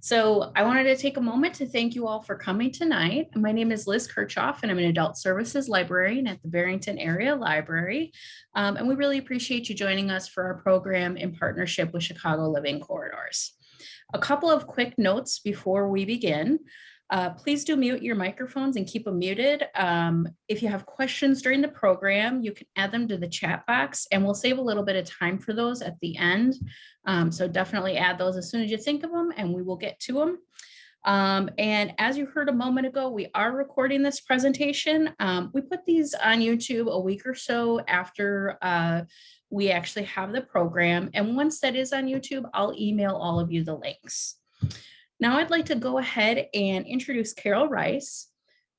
So I wanted to take a moment to thank you all for coming tonight. My name is Liz Kirchhoff, and I'm an adult services librarian at the Barrington Area Library. And we really appreciate you joining us for our program in partnership with Chicago Living Corridors. A couple of quick notes before we begin. Please do mute your microphones and keep them muted. If you have questions during the program, you can add them to the chat box, and we'll save a little bit of time for those at the end. So definitely add those as soon as you think of them, and we will get to them. And as you heard a moment ago, we are recording this presentation. We put these on YouTube a week or so after we actually have the program. And once that is on YouTube, I'll email all of you the links. Now I'd like to go ahead and introduce Carol Rice.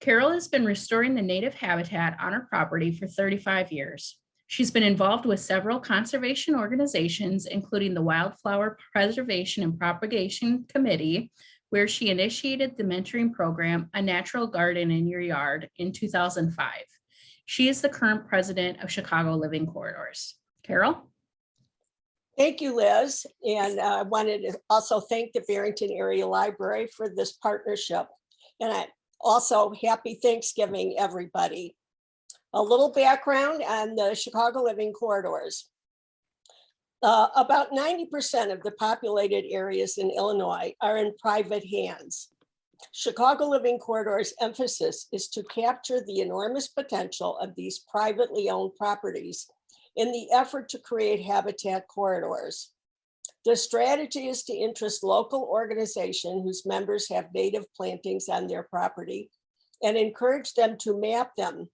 Carol has been restoring the native habitat on her property for 35 years. She's been involved with several conservation organizations, including the Wildflower Preservation and Propagation Committee, where she initiated the mentoring program, A Natural Garden in Your Yard, in 2005. She is the current president of Chicago Living Corridors. Carol? Thank you, Liz. And I wanted to also thank the Barrington Area Library for this partnership. And I also happy Thanksgiving, everybody. A little background on the Chicago Living Corridors. About 90% of the populated areas in Illinois are in private hands. Chicago Living Corridors' emphasis is to capture the enormous potential of these privately owned properties in the effort to create habitat corridors. The strategy is to interest local organizations whose members have native plantings on their property and encourage them to map them.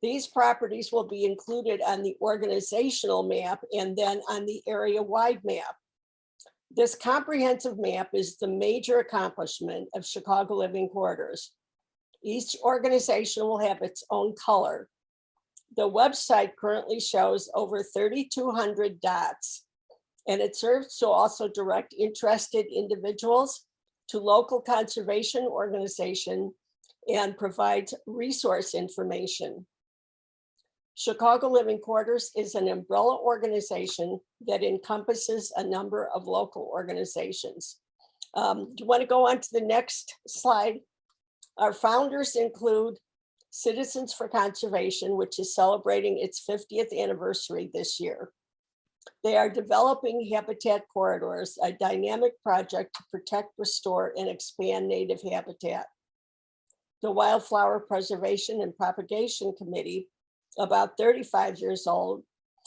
These properties will be included on the organizational map and then on the area-wide map. This comprehensive map is the major accomplishment of Chicago Living Corridors. Each organization will have its own color. The website currently shows over 3,200 dots, and it serves to also direct interested individuals to local conservation organizations and provides resource information. Chicago Living Corridors is an umbrella organization that encompasses a number of local organizations. Do you want to go on to the next slide? Our founders include Citizens for Conservation, which is celebrating its 50th anniversary this year. They are developing Habitat Corridors, a dynamic project to protect, restore, and expand native habitat. The Wildflower Preservation and Propagation Committee, about 35 years old,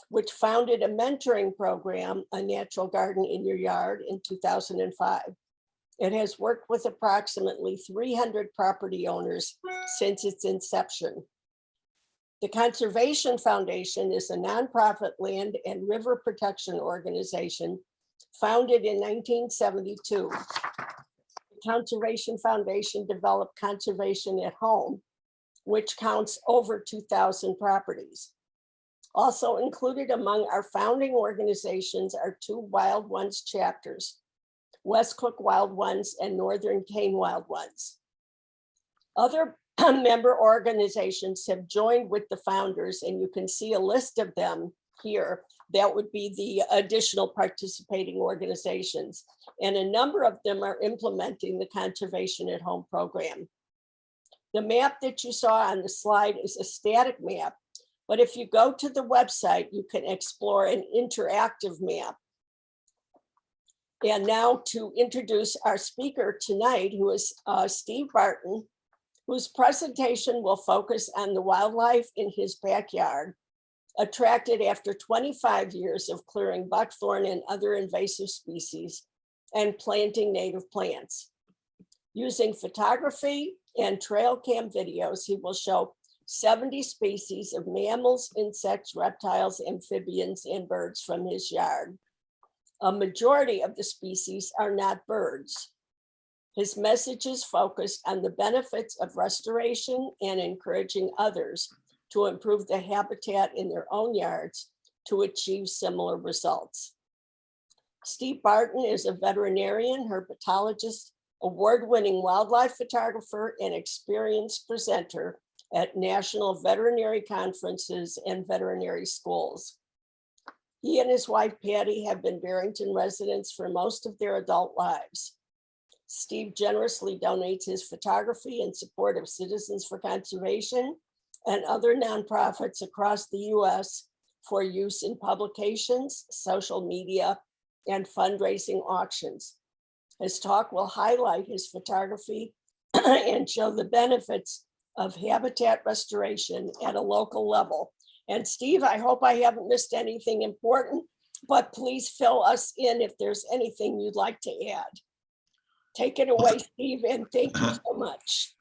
which founded a mentoring program, A Natural Garden in Your Yard, in 2005. It has worked with approximately 300 property owners since its inception. The Conservation Foundation is a nonprofit land and river protection organization founded in 1972. The Conservation Foundation developed Conservation at Home, which counts over 2,000 properties. Also included among our founding organizations are two Wild Ones chapters, West Cook Wild Ones and Northern Kane Wild Ones. Other member organizations have joined with the founders, and you can see a list of them here. That would be the additional participating organizations. And a number of them are implementing the Conservation at Home program. The map that you saw on the slide is a static map, but if you go to the website, you can explore an interactive map. And now to introduce our speaker tonight, who is Steve Barten, whose presentation will focus on the wildlife in his backyard, attracted after 25 years of clearing buckthorn and other invasive species and planting native plants. Using photography and trail cam videos, he will show 70 species of mammals, insects, reptiles, amphibians, and birds from his yard. A majority of the species are not birds. His message is focused on the benefits of restoration and encouraging others to improve the habitat in their own yards to achieve similar results. Steve Barten is a veterinarian, herpetologist, award-winning wildlife photographer, and experienced presenter at national veterinary conferences and veterinary schools. He and his wife, Patty, have been Barrington residents for most of their adult lives. Steve generously donates his photography in support of Citizens for Conservation and other nonprofits across the US for use in publications, social media, and fundraising auctions. His talk will highlight his photography and show the benefits of habitat restoration at a local level. And Steve, I hope I haven't missed anything important, but please fill us in if there's anything you'd like to add. Take it away, Steve, and thank you so much.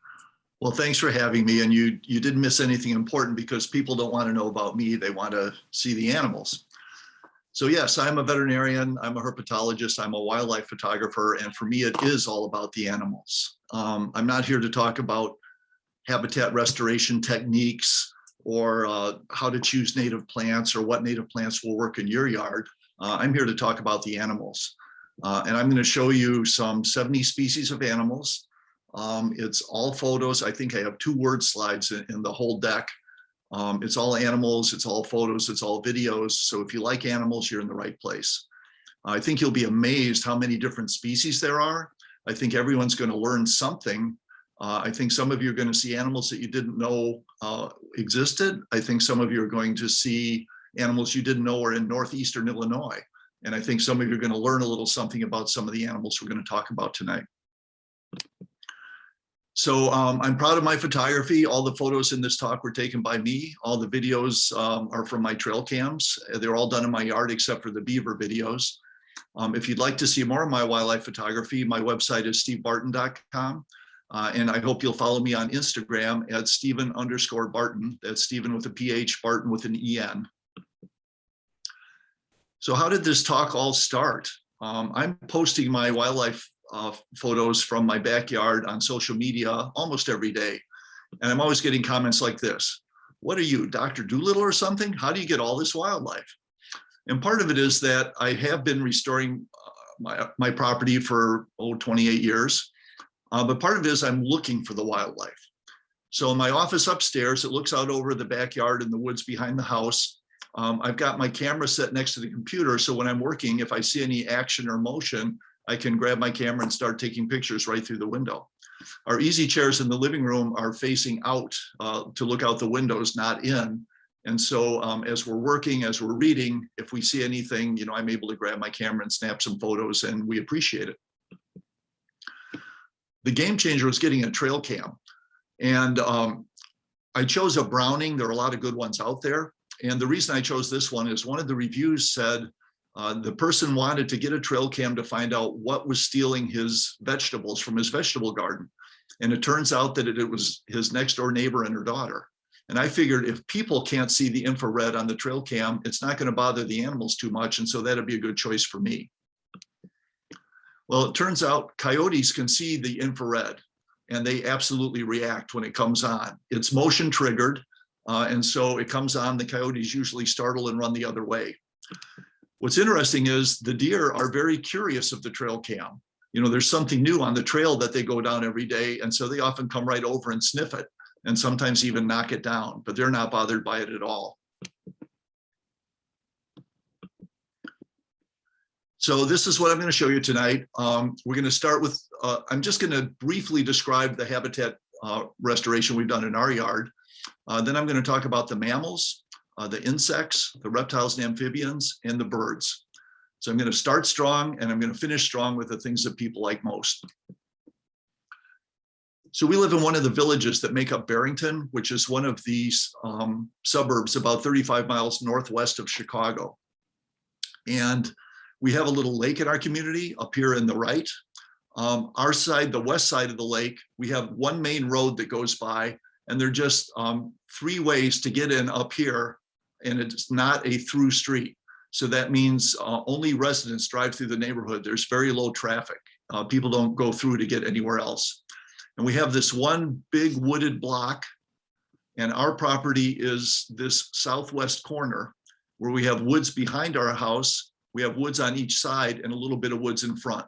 Well, thanks for having me. And you didn't miss anything important, because people don't want to know about me. They want to see the animals. So yes, I'm a veterinarian, I'm a herpetologist, I'm a wildlife photographer, and for me, it is all about the animals. I'm not here to talk about habitat restoration techniques or how to choose native plants or what native plants will work in your yard. I'm here to talk about the animals. And I'm going to show you some 70 species of animals. It's all photos. I think I have 2 word slides in the whole deck. It's all animals, it's all photos, it's all videos. So if you like animals, you're in the right place. I think you'll be amazed how many different species there are. I think everyone's going to learn something. I think some of you are going to see animals that you didn't know existed. I think some of you are going to see animals you didn't know were in northeastern Illinois. And I think some of you are going to learn a little something about some of the animals we're going to talk about tonight. So I'm proud of my photography. All the photos in this talk were taken by me. All the videos are from my trail cams. They're all done in my yard except for the beaver videos. If you'd like to see more of my wildlife photography, my website is stevebarten.com. And I hope you'll follow me on Instagram at Stephen_Barten. That's Stephen with a PH, Barton with an EN. So how did this talk all start? I'm posting my wildlife photos from my backyard on social media almost every day. And I'm always getting comments like this. What are you, Dr. Doolittle or something? How do you get all this wildlife? And part of it is that I have been restoring my property for 28 years. But part of it is I'm looking for the wildlife. So in my office upstairs, it looks out over the backyard and the woods behind the house. I've got my camera set next to the computer. So when I'm working, if I see any action or motion, I can grab my camera and start taking pictures right through the window. Our easy chairs in the living room are facing out to look out the windows, not in. And so as we're working, as we're reading, if we see anything, I'm able to grab my camera and snap some photos, and we appreciate it. The game changer was getting a trail cam. And I chose a Browning. There are a lot of good ones out there. And the reason I chose this one is one of the reviews said, the person wanted to get a trail cam to find out what was stealing his vegetables from his vegetable garden. And it turns out that it was his next door neighbor and her daughter. And I figured if people can't see the infrared on the trail cam, it's not going to bother the animals too much. And so that'd be a good choice for me. Well, it turns out coyotes can see the infrared, and they absolutely react when it comes on. It's motion triggered. And so it comes on, the coyotes usually startle and run the other way. What's interesting is the deer are very curious of the trail cam. There's something new on the trail that they go down every day. And so they often come right over and sniff it, and sometimes even knock it down, but they're not bothered by it at all. So this is what I'm going to show you tonight. We're going to start with, I'm just going to briefly describe the habitat restoration we've done in our yard. Then I'm going to talk about the mammals, the insects, the reptiles and amphibians, and the birds. So I'm going to start strong, and I'm going to finish strong with the things that people like most. So we live in one of the villages that make up Barrington, which is one of these suburbs about 35 miles northwest of Chicago. And we have a little lake in our community up here in the right. Our side, the west side of the lake, we have one main road that goes by, and there are just 3 ways to get in up here, and it's not a through street. So that means only residents drive through the neighborhood. There's very low traffic. People don't go through to get anywhere else. And we have this one big wooded block, and our property is this southwest corner where we have woods behind our house. We have woods on each side and a little bit of woods in front.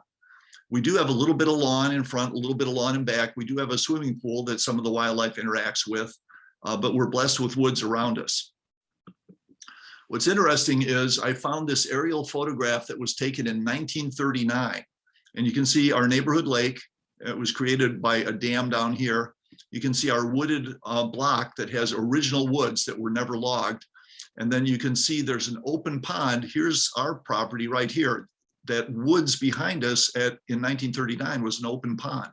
We do have a little bit of lawn in front, a little bit of lawn in back. We do have a swimming pool that some of the wildlife interacts with, but we're blessed with woods around us. What's interesting is I found this aerial photograph that was taken in 1939. And you can see our neighborhood lake. It was created by a dam down here. You can see our wooded block that has original woods that were never logged. And then you can see there's an open pond. Here's our property right here. That woods behind us in 1939 was an open pond.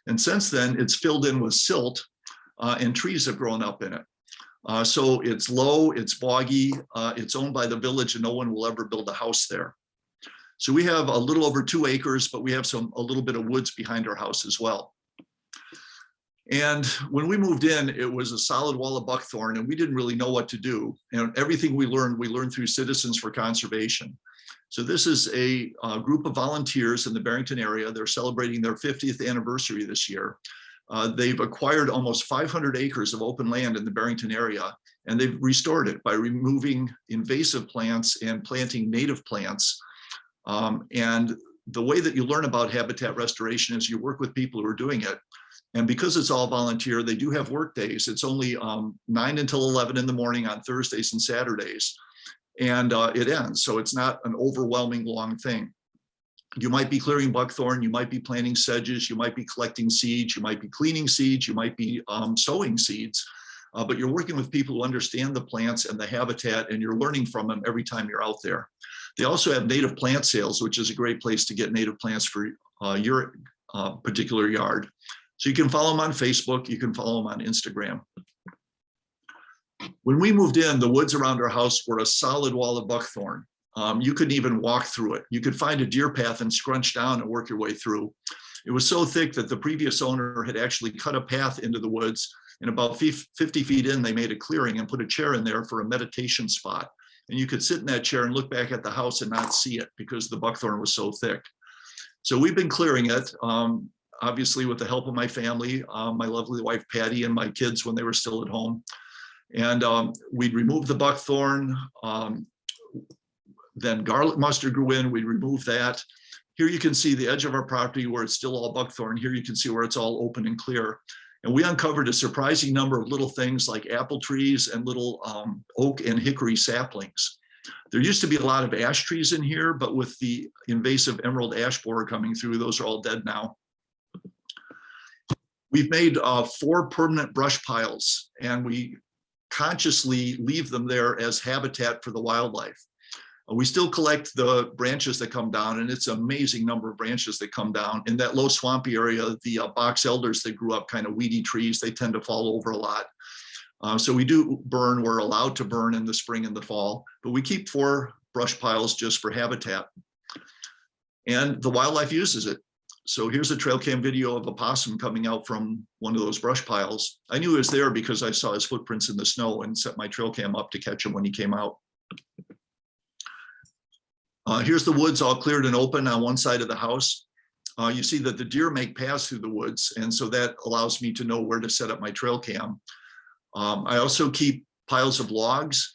And since then, it's filled in with silt and trees have grown up in it. So it's low, it's boggy, it's owned by the village and no one will ever build a house there. So we have a little over 2 acres, but we have a little bit of woods behind our house as well. And when we moved in, it was a solid wall of buckthorn and we didn't really know what to do. And everything we learned through Citizens for Conservation. So this is a group of volunteers in the Barrington area. They're celebrating their 50th anniversary this year. They've acquired almost 500 acres of open land in the Barrington area, and they've restored it by removing invasive plants and planting native plants. And the way that you learn about habitat restoration is you work with people who are doing it. And because it's all volunteer, they do have work days. It's only 9 until 11 in the morning on Thursdays and Saturdays. And it ends, so it's not an overwhelming long thing. You might be clearing buckthorn, you might be planting sedges, you might be collecting seeds, you might be cleaning seeds, you might be sowing seeds, but you're working with people who understand the plants and the habitat and you're learning from them every time you're out there. They also have native plant sales, which is a great place to get native plants for your particular yard. So you can follow them on Facebook, you can follow them on Instagram. When we moved in, the woods around our house were a solid wall of buckthorn. You couldn't even walk through it. You could find a deer path and scrunch down and work your way through. It was so thick that the previous owner had actually cut a path into the woods, and about 50 feet in, they made a clearing and put a chair in there for a meditation spot. And you could sit in that chair and look back at the house and not see it because the buckthorn was so thick. So we've been clearing it, obviously with the help of my family, my lovely wife Patty and my kids when they were still at home. And we'd remove the buckthorn, then garlic mustard grew in, we removed that. Here you can see the edge of our property where it's still all buckthorn. Here you can see where it's all open and clear. And we uncovered a surprising number of little things like apple trees and little oak and hickory saplings. There used to be a lot of ash trees in here, but with the invasive emerald ash borer coming through, those are all dead now. We've made 4 permanent brush piles and we consciously leave them there as habitat for the wildlife. We still collect the branches that come down, and it's an amazing number of branches that come down. In that low swampy area, the box elders that grew up kind of weedy trees, they tend to fall over a lot. So we do burn, we're allowed to burn in the spring and the fall, but we keep 4 brush piles just for habitat. And the wildlife uses it. So here's a trail cam video of a possum coming out from one of those brush piles. I knew he was there because I saw his footprints in the snow and set my trail cam up to catch him when he came out. Here's the woods all cleared and open on one side of the house. You see that the deer make paths through the woods, and so that allows me to know where to set up my trail cam. I also keep piles of logs.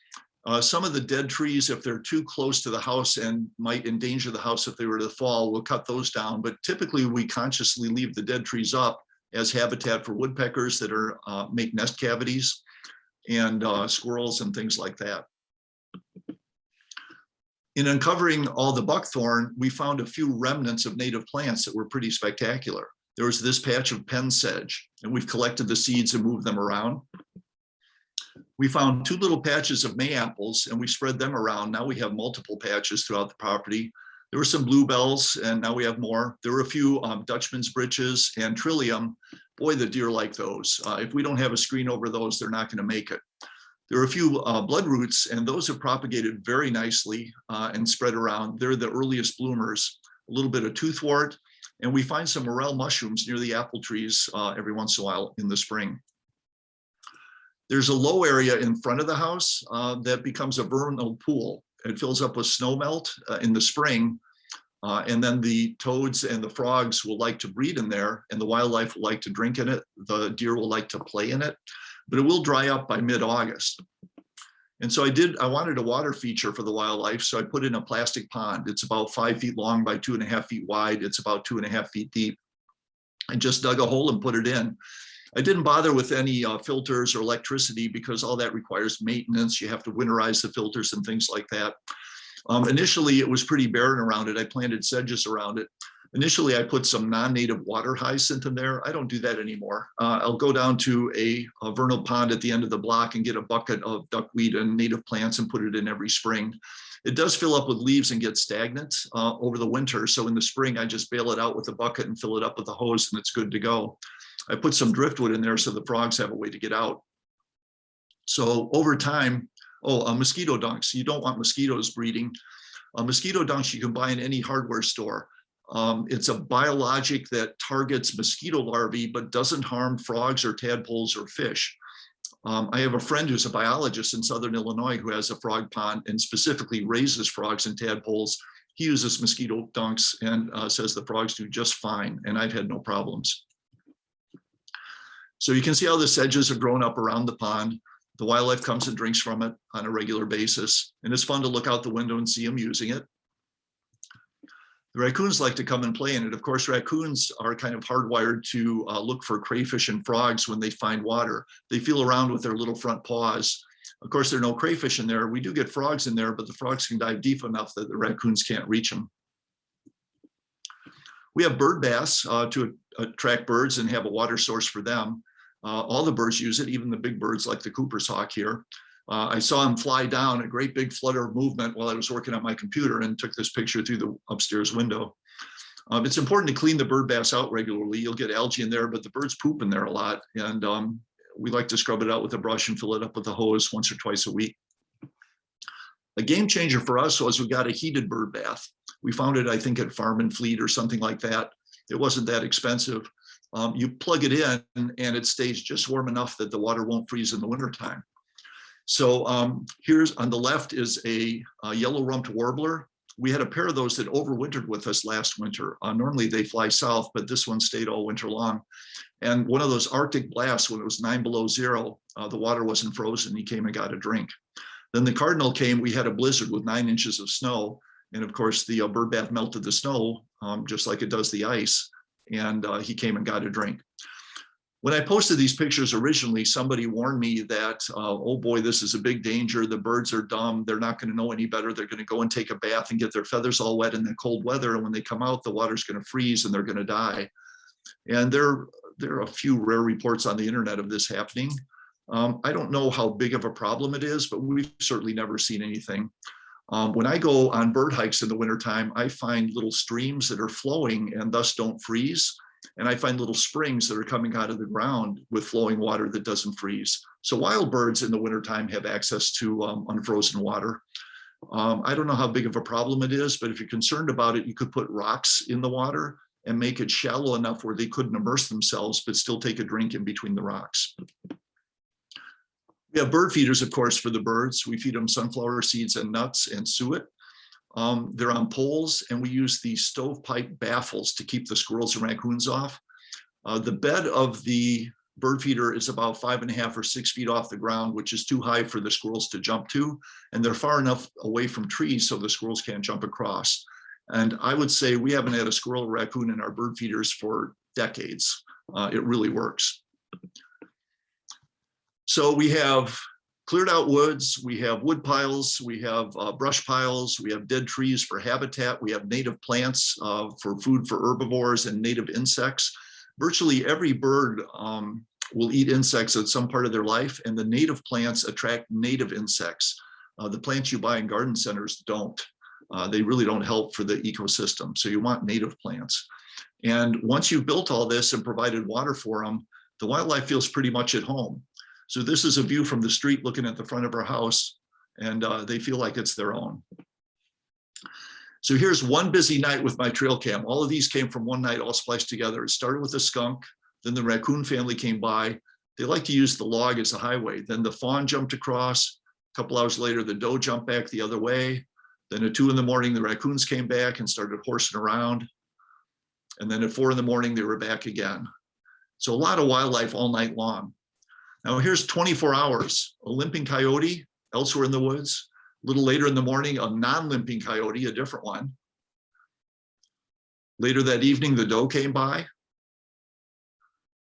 Some of the dead trees, if they're too close to the house and might endanger the house if they were to fall, we'll cut those down. But typically we consciously leave the dead trees up as habitat for woodpeckers that are make nest cavities and squirrels and things like that. In uncovering all the buckthorn, we found a few remnants of native plants that were pretty spectacular. There was this patch of pen sedge, and we've collected the seeds and moved them around. We found 2 little patches of mayaples and we spread them around. Now we have multiple patches throughout the property. There were some bluebells and now we have more. There were a few Dutchman's breeches and trillium. Boy, the deer like those. If we don't have a screen over those, they're not gonna make it. There are a few bloodroots and those have propagated very nicely and spread around. They're the earliest bloomers. A little bit of toothwort, and we find some morel mushrooms near the apple trees every once in a while in the spring. There's a low area in front of the house that becomes a vernal pool. It fills up with snow melt in the spring, and then the toads and the frogs will like to breed in there, and the wildlife will like to drink in it. The deer will like to play in it, but it will dry up by mid-August. And so I wanted a water feature for the wildlife, so I put in a plastic pond. It's about 5 feet long by 2.5 feet wide. It's about 2.5 feet deep. I just dug a hole and put it in. I didn't bother with any filters or electricity because all that requires maintenance. You have to winterize the filters and things like that. Initially, it was pretty barren around it. I planted sedges around it. Initially, I put some non-native water hyacinth in there. I don't do that anymore. I'll go down to a vernal pond at the end of the block and get a bucket of duckweed and native plants and put it in every spring. It does fill up with leaves and get stagnant over the winter. So in the spring, I just bail it out with a bucket and fill it up with a hose and it's good to go. I put some driftwood in there so the frogs have a way to get out. So over time, mosquito dunks. You don't want mosquitoes breeding. Mosquito dunks you can buy in any hardware store. It's a biologic that targets mosquito larvae, but doesn't harm frogs or tadpoles or fish. I have a friend who's a biologist in Southern Illinois who has a frog pond and specifically raises frogs and tadpoles. He uses mosquito dunks and says the frogs do just fine, and I've had no problems. So you can see how the sedges are growing up around the pond. The wildlife comes and drinks from it on a regular basis, and it's fun to look out the window and see them using it. The raccoons like to come and play in it. Of course, raccoons are kind of hardwired to look for crayfish and frogs when they find water. They feel around with their little front paws. Of course, there are no crayfish in there. We do get frogs in there, but the frogs can dive deep enough that the raccoons can't reach them. We have bird baths to attract birds and have a water source for them. All the birds use it, even the big birds like the Cooper's hawk here. I saw him fly down, a great big flutter of movement while I was working on my computer, and took this picture through the upstairs window. It's important to clean the bird baths out regularly. You'll get algae in there, but the birds poop in there a lot. And we like to scrub it out with a brush and fill it up with a hose once or twice a week. A game changer for us was we got a heated bird bath. We found it, I think, at Farm and Fleet or something like that. It wasn't that expensive. You plug it in and it stays just warm enough that the water won't freeze in the wintertime. So here's on the left is a yellow rumped warbler. We had a pair of those that overwintered with us last winter. Normally they fly south, but this one stayed all winter long. And one of those Arctic blasts, when it was 9 below zero, the water wasn't frozen. He came and got a drink. Then the cardinal came, we had a blizzard with 9 inches of snow. And of course, the bird bath melted the snow, just like it does the ice. And he came and got a drink. When I posted these pictures originally, somebody warned me that, oh boy, this is a big danger. The birds are dumb. They're not going to know any better. They're going to go and take a bath and get their feathers all wet in the cold weather. And when they come out, the water's going to freeze and they're going to die. And there are a few rare reports on the internet of this happening. I don't know how big of a problem it is, but we've certainly never seen anything. When I go on bird hikes in the wintertime, I find little streams that are flowing and thus don't freeze. And I find little springs that are coming out of the ground with flowing water that doesn't freeze. So wild birds in the wintertime have access to unfrozen water. I don't know how big of a problem it is, but if you're concerned about it, you could put rocks in the water and make it shallow enough where they couldn't immerse themselves, but still take a drink in between the rocks. We have bird feeders, of course, for the birds. We feed them sunflower seeds and nuts and suet. They're on poles, and we use these stovepipe baffles to keep the squirrels and raccoons off. The bed of the bird feeder is about 5.5 or 6 feet off the ground, which is too high for the squirrels to jump to. And they're far enough away from trees so the squirrels can't jump across. And I would say we haven't had a squirrel or raccoon in our bird feeders for decades. It really works. So we have cleared out woods, we have wood piles, we have brush piles, we have dead trees for habitat, we have native plants for food for herbivores and native insects. Virtually every bird will eat insects at some part of their life, and the native plants attract native insects. The plants you buy in garden centers don't. They really don't help for the ecosystem, so you want native plants. And once you've built all this and provided water for them, the wildlife feels pretty much at home. So this is a view from the street looking at the front of our house, and they feel like it's their own. So here's one busy night with my trail cam. All of these came from one night all spliced together. It started with a skunk, then the raccoon family came by. They like to use the log as a highway. Then the fawn jumped across. A couple hours later, the doe jumped back the other way. Then at 2 in the morning, the raccoons came back and started horsing around. And then at 4 in the morning, they were back again. So a lot of wildlife all night long. Now here's 24 hours, a limping coyote elsewhere in the woods. A little later in the morning, a non-limping coyote, a different one. Later that evening, the doe came by.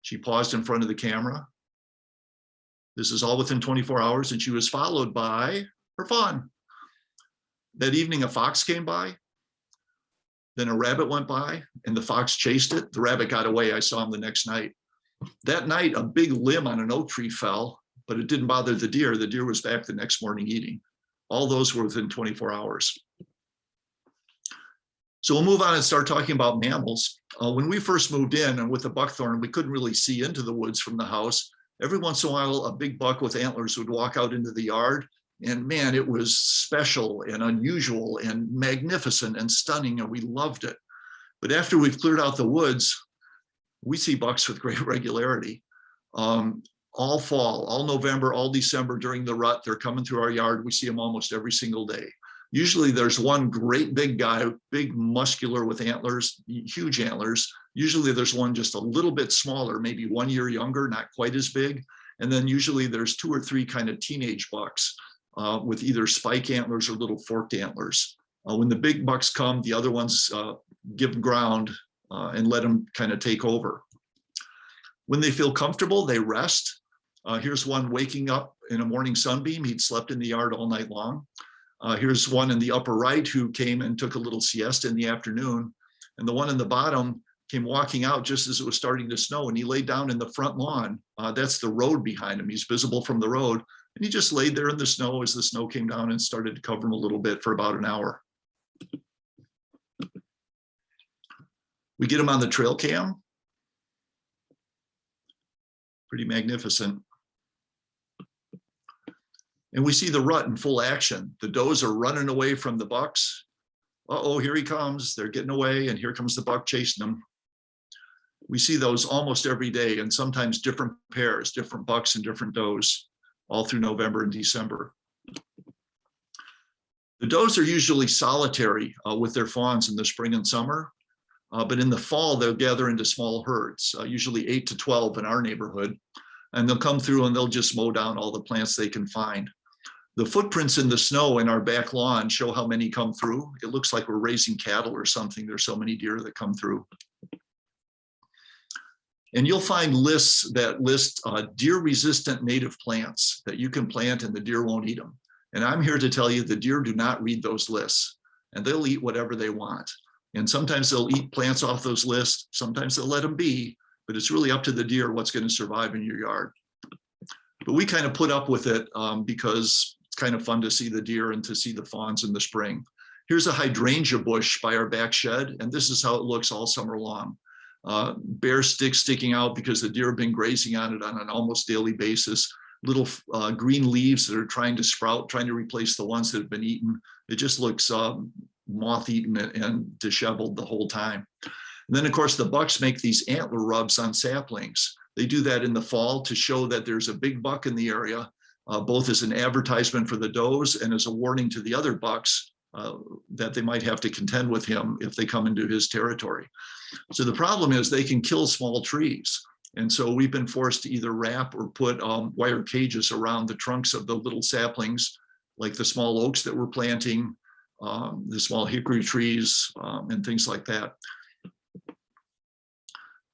She paused in front of the camera. This is all within 24 hours, and she was followed by her fawn. That evening, a fox came by. Then a rabbit went by and the fox chased it. The rabbit got away. I saw him the next night. That night, a big limb on an oak tree fell, but it didn't bother the deer. The deer was back the next morning eating. All those were within 24 hours. So we'll move on and start talking about mammals. When we first moved in and with the buckthorn, we couldn't really see into the woods from the house. Every once in a while, a big buck with antlers would walk out into the yard. And man, it was special and unusual and magnificent and stunning, and we loved it. But after we've cleared out the woods, we see bucks with great regularity. All fall, all November, all December during the rut, they're coming through our yard. We see them almost every single day. Usually there's one great big guy, big muscular with antlers, huge antlers. Usually there's one just a little bit smaller, maybe 1 year younger, not quite as big. And then usually there's 2 or 3 kind of teenage bucks with either spike antlers or little forked antlers. When the big bucks come, the other ones give ground and let them kind of take over. When they feel comfortable, they rest. Here's one waking up in a morning sunbeam. He'd slept in the yard all night long. Here's one in the upper right who came and took a little siesta in the afternoon. And the one in the bottom came walking out just as it was starting to snow, and he laid down in the front lawn. That's the road behind him. He's visible from the road. And he just laid there in the snow as the snow came down and started to cover him a little bit for about an hour. We get him on the trail cam. Pretty magnificent. And we see the rut in full action. The does are running away from the bucks. Uh-oh, here he comes. They're getting away, and here comes the buck chasing them. We see those almost every day, and sometimes different pairs, different bucks and different does, all through November and December. The does are usually solitary with their fawns in the spring and summer, but in the fall, they'll gather into small herds, usually 8 to 12 in our neighborhood, and they'll come through and they'll just mow down all the plants they can find. The footprints in the snow in our back lawn show how many come through. It looks like we're raising cattle or something. There's so many deer that come through. And you'll find lists that list deer-resistant native plants that you can plant and the deer won't eat them. And I'm here to tell you the deer do not read those lists, and they'll eat whatever they want. And sometimes they'll eat plants off those lists. Sometimes they'll let them be, but it's really up to the deer what's going to survive in your yard. But we kind of put up with it because it's kind of fun to see the deer and to see the fawns in the spring. Here's a hydrangea bush by our back shed, and this is how it looks all summer long. Bare sticks sticking out because the deer have been grazing on it on an almost daily basis. Little green leaves that are trying to sprout, trying to replace the ones that have been eaten. It just looks moth-eaten and disheveled the whole time. And then, of course, the bucks make these antler rubs on saplings. They do that in the fall to show that there's a big buck in the area, both as an advertisement for the does and as a warning to the other bucks that they might have to contend with him if they come into his territory. So the problem is they can kill small trees. And so we've been forced to either wrap or put wire cages around the trunks of the little saplings, like the small oaks that we're planting, the small hickory trees, and things like that.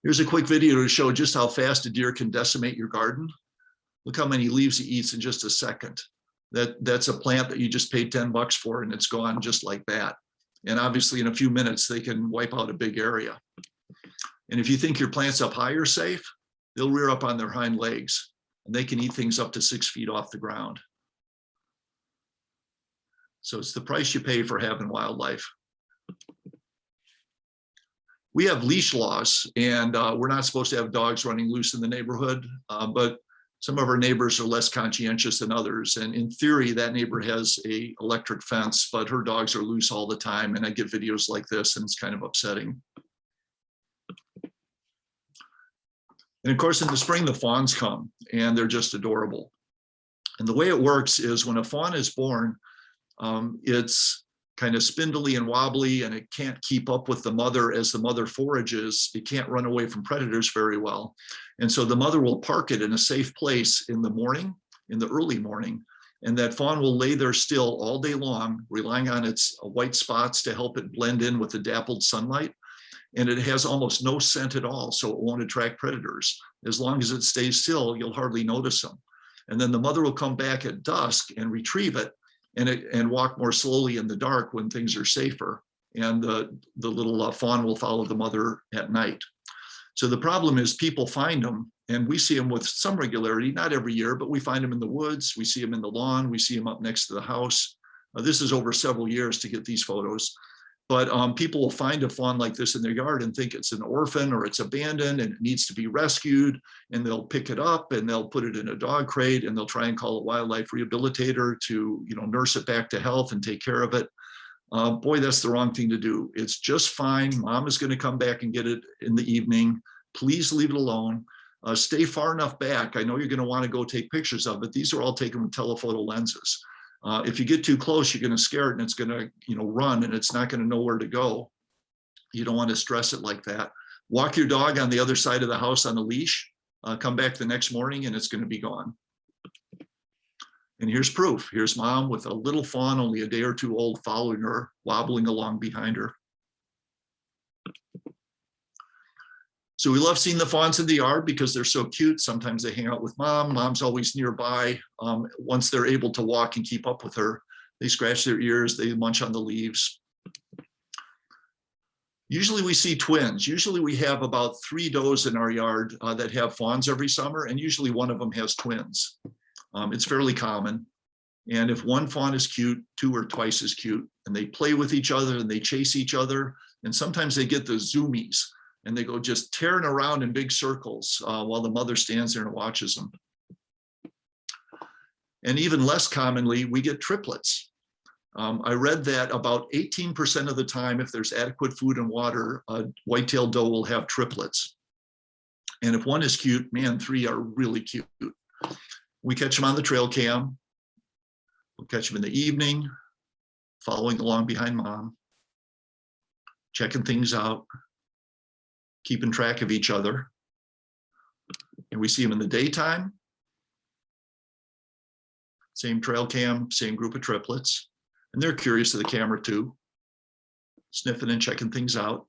Here's a quick video to show just how fast a deer can decimate your garden. Look how many leaves he eats in just a second. That's a plant that you just paid $10 for, and it's gone just like that. And obviously in a few minutes, they can wipe out a big area. And if you think your plants up high are safe, they'll rear up on their hind legs, and they can eat things up to 6 feet off the ground. So it's the price you pay for having wildlife. We have leash laws, and we're not supposed to have dogs running loose in the neighborhood, but some of our neighbors are less conscientious than others. And in theory, that neighbor has an electric fence, but her dogs are loose all the time. And I get videos like this, and it's kind of upsetting. And of course, in the spring, the fawns come, and they're just adorable. And the way it works is when a fawn is born, it's kind of spindly and wobbly, and it can't keep up with the mother as the mother forages. It can't run away from predators very well. And so the mother will park it in a safe place in the morning, in the early morning, and that fawn will lay there still all day long, relying on its white spots to help it blend in with the dappled sunlight. And it has almost no scent at all, so it won't attract predators. As long as it stays still, you'll hardly notice them. And then the mother will come back at dusk and retrieve it, and walk more slowly in the dark when things are safer. and the little fawn will follow the mother at night. So the problem is people find them, and we see them with some regularity, not every year, but we find them in the woods, we see them in the lawn, we see them up next to the house. This is over several years to get these photos. But people will find a fawn like this in their yard and think it's an orphan or it's abandoned and it needs to be rescued, and they'll pick it up and they'll put it in a dog crate and they'll try and call a wildlife rehabilitator to, nurse it back to health and take care of it. Boy, that's the wrong thing to do. It's just fine. Mom is going to come back and get it in the evening. Please leave it alone. Stay far enough back. I know you're going to want to go take pictures of it. These are all taken with telephoto lenses. If you get too close, you're going to scare it and it's going to, run, and it's not going to know where to go. You don't want to stress it like that. Walk your dog on the other side of the house on a leash. Come back the next morning and it's going to be gone. And here's proof. Here's mom with a little fawn, only a day or two old, following her, wobbling along behind her. So we love seeing the fawns in the yard because they're so cute. Sometimes they hang out with mom. Mom's always nearby. Once they're able to walk and keep up with her, they scratch their ears, they munch on the leaves. Usually we see twins. Usually we have about 3 does in our yard that have fawns every summer, and usually one of them has twins. It's fairly common. And if one fawn is cute, 2 are twice as cute, and they play with each other and they chase each other. And sometimes they get the zoomies and they go just tearing around in big circles while the mother stands there and watches them. And even less commonly, we get triplets. I read that about 18% of the time, if there's adequate food and water, a white-tailed doe will have triplets. And if one is cute, man, 3 are really cute. We catch them on the trail cam. We'll catch them in the evening, following along behind mom, checking things out, keeping track of each other. And we see them in the daytime. Same trail cam, same group of triplets. And they're curious to the camera too, sniffing and checking things out.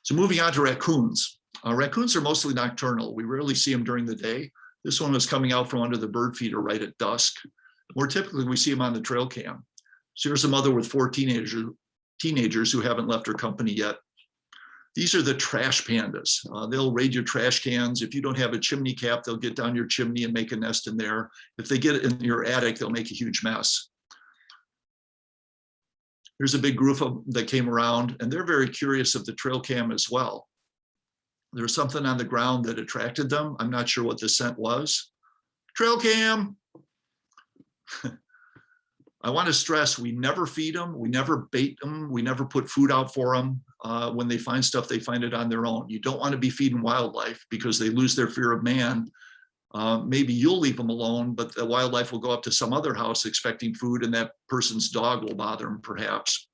So moving on to raccoons. Raccoons are mostly nocturnal. We rarely see them during the day. This one was coming out from under the bird feeder right at dusk. More typically, we see them on the trail cam. So here's a mother with 4 teenagers who haven't left her company yet. These are the trash pandas. They'll raid your trash cans. If you don't have a chimney cap, they'll get down your chimney and make a nest in there. If they get it in your attic, they'll make a huge mess. Here's a big group of them that came around, and they're very curious of the trail cam as well. There was something on the ground that attracted them. I'm not sure what the scent was. Trail cam. I want to stress, we never feed them, we never bait them, we never put food out for them. When they find stuff, they find it on their own. You don't want to be feeding wildlife because they lose their fear of man. Maybe you'll leave them alone, but the wildlife will go up to some other house expecting food, and that person's dog will bother them perhaps.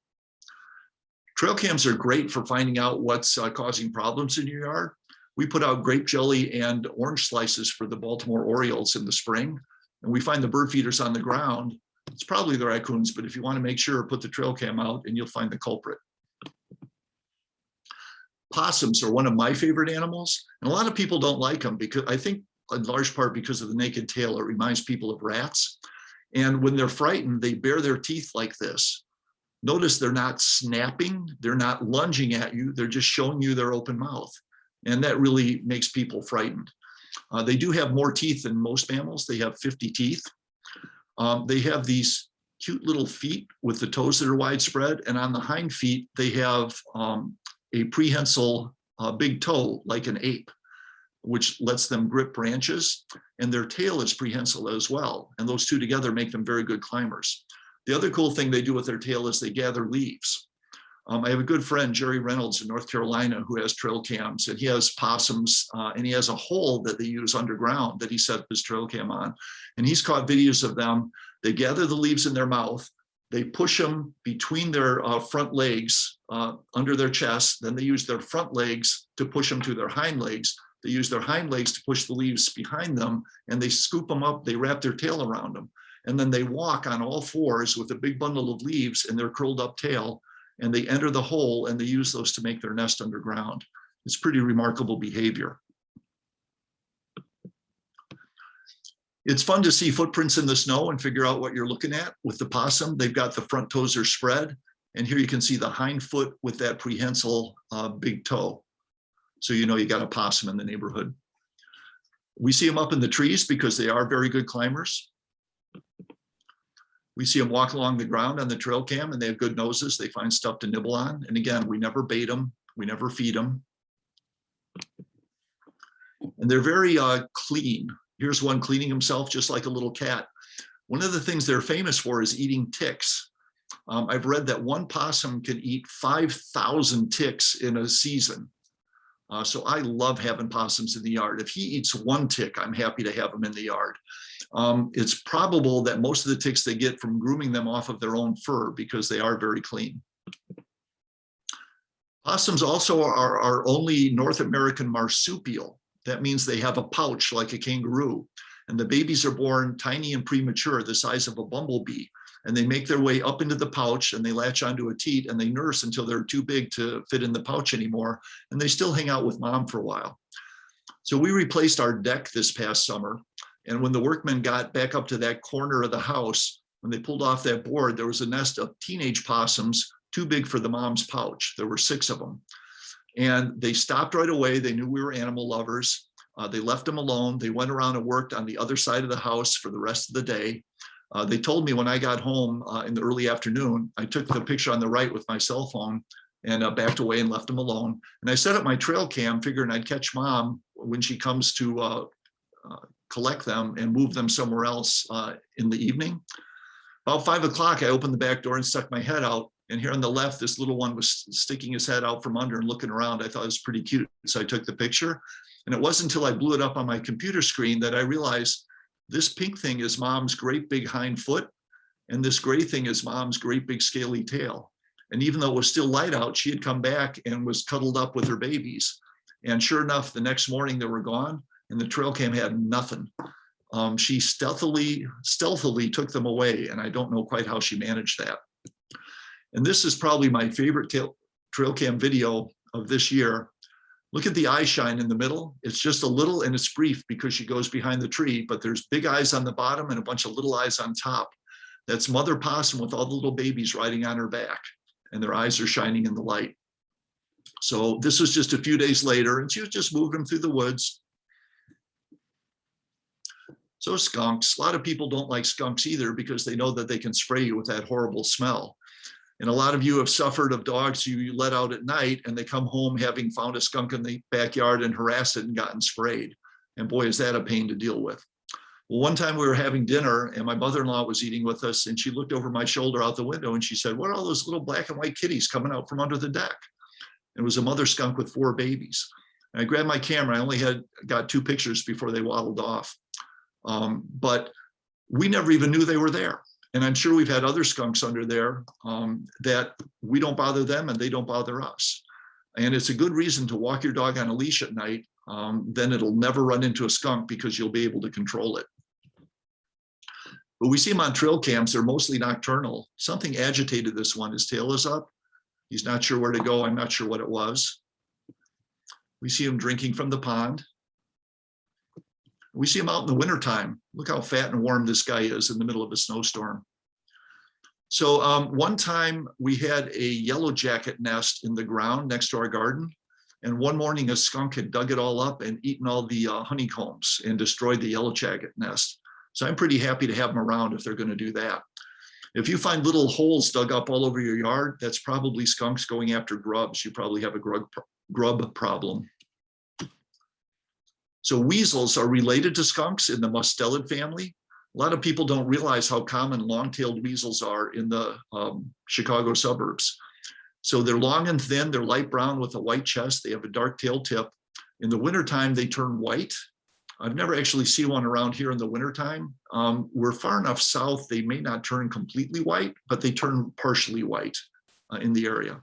Trail cams are great for finding out what's causing problems in your yard. We put out grape jelly and orange slices for the Baltimore Orioles in the spring, and we find the bird feeders on the ground. It's probably the raccoons, but if you want to make sure, put the trail cam out and you'll find the culprit. Possums are one of my favorite animals, and a lot of people don't like them because I think in large part because of the naked tail. It reminds people of rats. And when they're frightened, they bare their teeth like this. Notice they're not snapping, they're not lunging at you, they're just showing you their open mouth. And that really makes people frightened. They do have more teeth than most mammals. They have 50 teeth. They have these cute little feet with the toes that are widespread, and on the hind feet, they have a prehensile big toe like an ape, which lets them grip branches, and their tail is prehensile as well. And those two together make them very good climbers. The other cool thing they do with their tail is they gather leaves. I have a good friend, Jerry Reynolds in North Carolina, who has trail cams, and he has possums, and he has a hole that they use underground that he set up his trail cam on. And he's caught videos of them. They gather the leaves in their mouth, they push them between their front legs under their chest, then they use their front legs to push them to their hind legs. They use their hind legs to push the leaves behind them, and they scoop them up, they wrap their tail around them. And then they walk on all fours with a big bundle of leaves in their curled up tail, and they enter the hole and they use those to make their nest underground. It's pretty remarkable behavior. It's fun to see footprints in the snow and figure out what you're looking at. With the possum, they've got the front toes are spread. And here you can see the hind foot with that prehensile big toe. So you know you got a possum in the neighborhood. We see them up in the trees because they are very good climbers. We see them walk along the ground on the trail cam, and they have good noses. They find stuff to nibble on. And again, we never bait them. We never feed them. And they're very clean. Here's one cleaning himself just like a little cat. One of the things they're famous for is eating ticks. I've read that one possum can eat 5,000 ticks in a season. So I love having possums in the yard. If he eats one tick, I'm happy to have him in the yard. It's probable that most of the ticks they get from grooming them off of their own fur because they are very clean. Possums also are our only North American marsupial. That means they have a pouch like a kangaroo. And the babies are born tiny and premature, the size of a bumblebee. And they make their way up into the pouch and they latch onto a teat and they nurse until they're too big to fit in the pouch anymore. And they still hang out with mom for a while. So we replaced our deck this past summer. And when the workmen got back up to that corner of the house, when they pulled off that board, there was a nest of teenage possums too big for the mom's pouch. There were 6 of them. And they stopped right away. They knew we were animal lovers. They left them alone. They went around and worked on the other side of the house for the rest of the day. They told me when I got home in the early afternoon, I took the picture on the right with my cell phone and backed away and left them alone. And I set up my trail cam figuring I'd catch mom when she comes to collect them and move them somewhere else in the evening. About 5 o'clock, I opened the back door and stuck my head out. And here on the left, this little one was sticking his head out from under and looking around. I thought it was pretty cute. So I took the picture. And it wasn't until I blew it up on my computer screen that I realized this pink thing is mom's great big hind foot. And this gray thing is mom's great big scaly tail. And even though it was still light out, she had come back and was cuddled up with her babies. And sure enough, the next morning they were gone and the trail cam had nothing. She stealthily took them away. And I don't know quite how she managed that. And this is probably my favorite trail cam video of this year. Look at the eye shine in the middle. It's just a little and it's brief because she goes behind the tree, but there's big eyes on the bottom and a bunch of little eyes on top. That's mother possum with all the little babies riding on her back and their eyes are shining in the light. So this was just a few days later and she was just moving them through the woods. So skunks, a lot of people don't like skunks either because they know that they can spray you with that horrible smell. And a lot of you have suffered of dogs you let out at night and they come home having found a skunk in the backyard and harassed it and gotten sprayed. And boy, is that a pain to deal with. Well, one time we were having dinner and my mother-in-law was eating with us and she looked over my shoulder out the window and she said, "What are all those little black and white kitties coming out from under the deck?" It was a mother skunk with 4 babies. And I grabbed my camera. I only got 2 pictures before they waddled off. But we never even knew they were there. And I'm sure we've had other skunks under there that we don't bother them and they don't bother us. And it's a good reason to walk your dog on a leash at night. Then it'll never run into a skunk because you'll be able to control it. But we see them on trail cams. They're mostly nocturnal. Something agitated this one. His tail is up. He's not sure where to go. I'm not sure what it was. We see him drinking from the pond. We see him out in the wintertime. Look how fat and warm this guy is in the middle of a snowstorm. So one time we had a yellow jacket nest in the ground next to our garden. And one morning a skunk had dug it all up and eaten all the honeycombs and destroyed the yellow jacket nest. So I'm pretty happy to have them around if they're going to do that. If you find little holes dug up all over your yard, that's probably skunks going after grubs. You probably have a grub problem. So weasels are related to skunks in the mustelid family. A lot of people don't realize how common long-tailed weasels are in the Chicago suburbs. So they're long and thin, they're light brown with a white chest, they have a dark tail tip. In the wintertime, they turn white. I've never actually seen one around here in the wintertime. We're far enough south, they may not turn completely white, but they turn partially white in the area.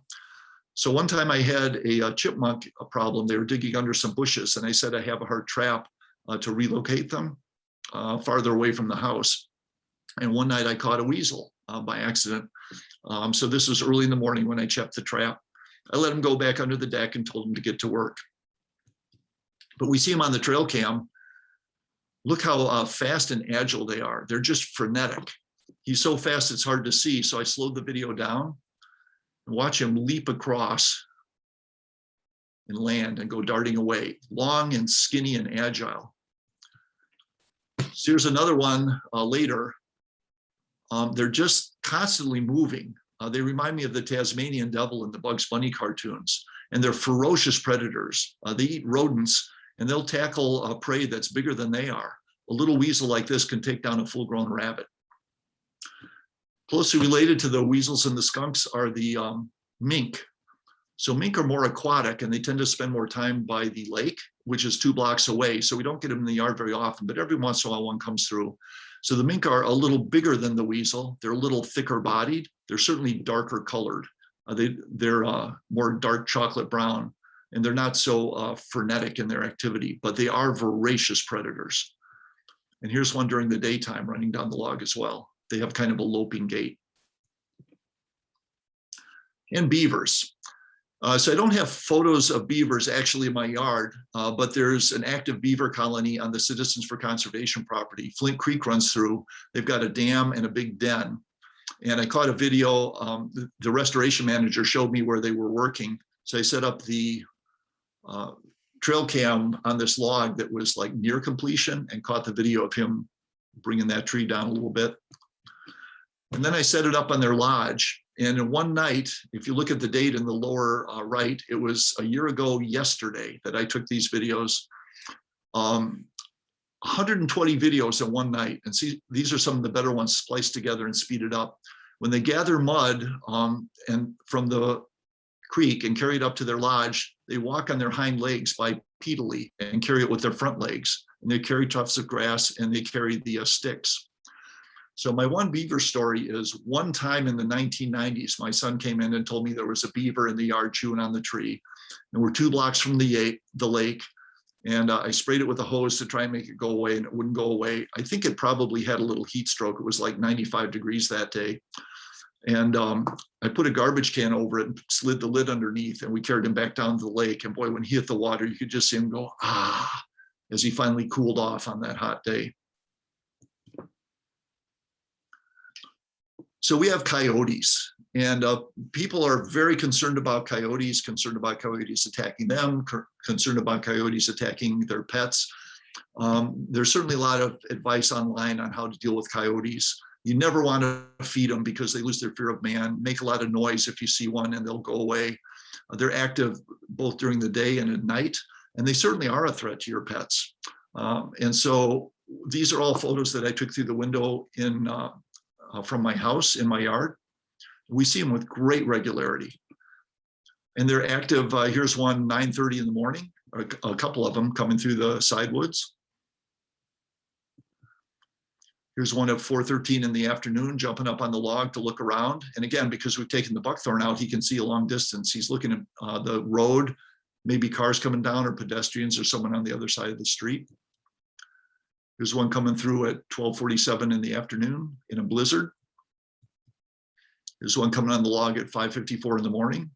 So one time I had a chipmunk problem. They were digging under some bushes and I said I have a hard trap to relocate them farther away from the house. And one night I caught a weasel by accident. So this was early in the morning when I checked the trap. I let him go back under the deck and told him to get to work. But we see him on the trail cam. Look how fast and agile they are. They're just frenetic. He's so fast it's hard to see, so I slowed the video down and watch him leap across and land and go darting away, long and skinny and agile. So here's another one later. They're just constantly moving. They remind me of the Tasmanian devil in the Bugs Bunny cartoons, and they're ferocious predators. They eat rodents, and they'll tackle a prey that's bigger than they are. A little weasel like this can take down a full-grown rabbit. Closely related to the weasels and the skunks are the mink. So mink are more aquatic, and they tend to spend more time by the lake, which is 2 blocks away. So we don't get them in the yard very often, but every once in a while one comes through. So the mink are a little bigger than the weasel. They're a little thicker bodied. They're certainly darker colored. They're more dark chocolate brown, and they're not so frenetic in their activity, but they are voracious predators. And here's one during the daytime running down the log as well. They have kind of a loping gait. And beavers. So I don't have photos of beavers actually in my yard, but there's an active beaver colony on the Citizens for Conservation property. Flint Creek runs through. They've got a dam and a big den. And I caught a video. The restoration manager showed me where they were working. So I set up the trail cam on this log that was like near completion and caught the video of him bringing that tree down a little bit. And then I set it up on their lodge. And in one night, if you look at the date in the lower right, it was a year ago yesterday that I took these videos. 120 videos in one night. And see, these are some of the better ones spliced together and speeded up. When they gather mud and from the creek and carry it up to their lodge, they walk on their hind legs bipedally and carry it with their front legs. And they carry tufts of grass and they carry the sticks. So my one beaver story is one time in the 1990s, my son came in and told me there was a beaver in the yard chewing on the tree. And we're 2 blocks from the lake. And I sprayed it with a hose to try and make it go away, and it wouldn't go away. I think it probably had a little heat stroke. It was like 95 degrees that day. And I put a garbage can over it and slid the lid underneath, and we carried him back down to the lake. And boy, when he hit the water, you could just see him go, ah, as he finally cooled off on that hot day. So we have coyotes, and people are very concerned about coyotes attacking them, concerned about coyotes attacking their pets. There's certainly a lot of advice online on how to deal with coyotes. You never want to feed them because they lose their fear of man, make a lot of noise if you see one, and they'll go away. They're active both during the day and at night, and they certainly are a threat to your pets. And so these are all photos that I took through the window from my house in my yard. We see them with great regularity. And they're active. Here's one 9:30 in the morning, a couple of them coming through the side woods. Here's one at 4:13 in the afternoon, jumping up on the log to look around. And again, because we've taken the buckthorn out, he can see a long distance. He's looking at the road, maybe cars coming down or pedestrians or someone on the other side of the street. There's one coming through at 12:47 in the afternoon in a blizzard. There's one coming on the log at 5:54 in the morning.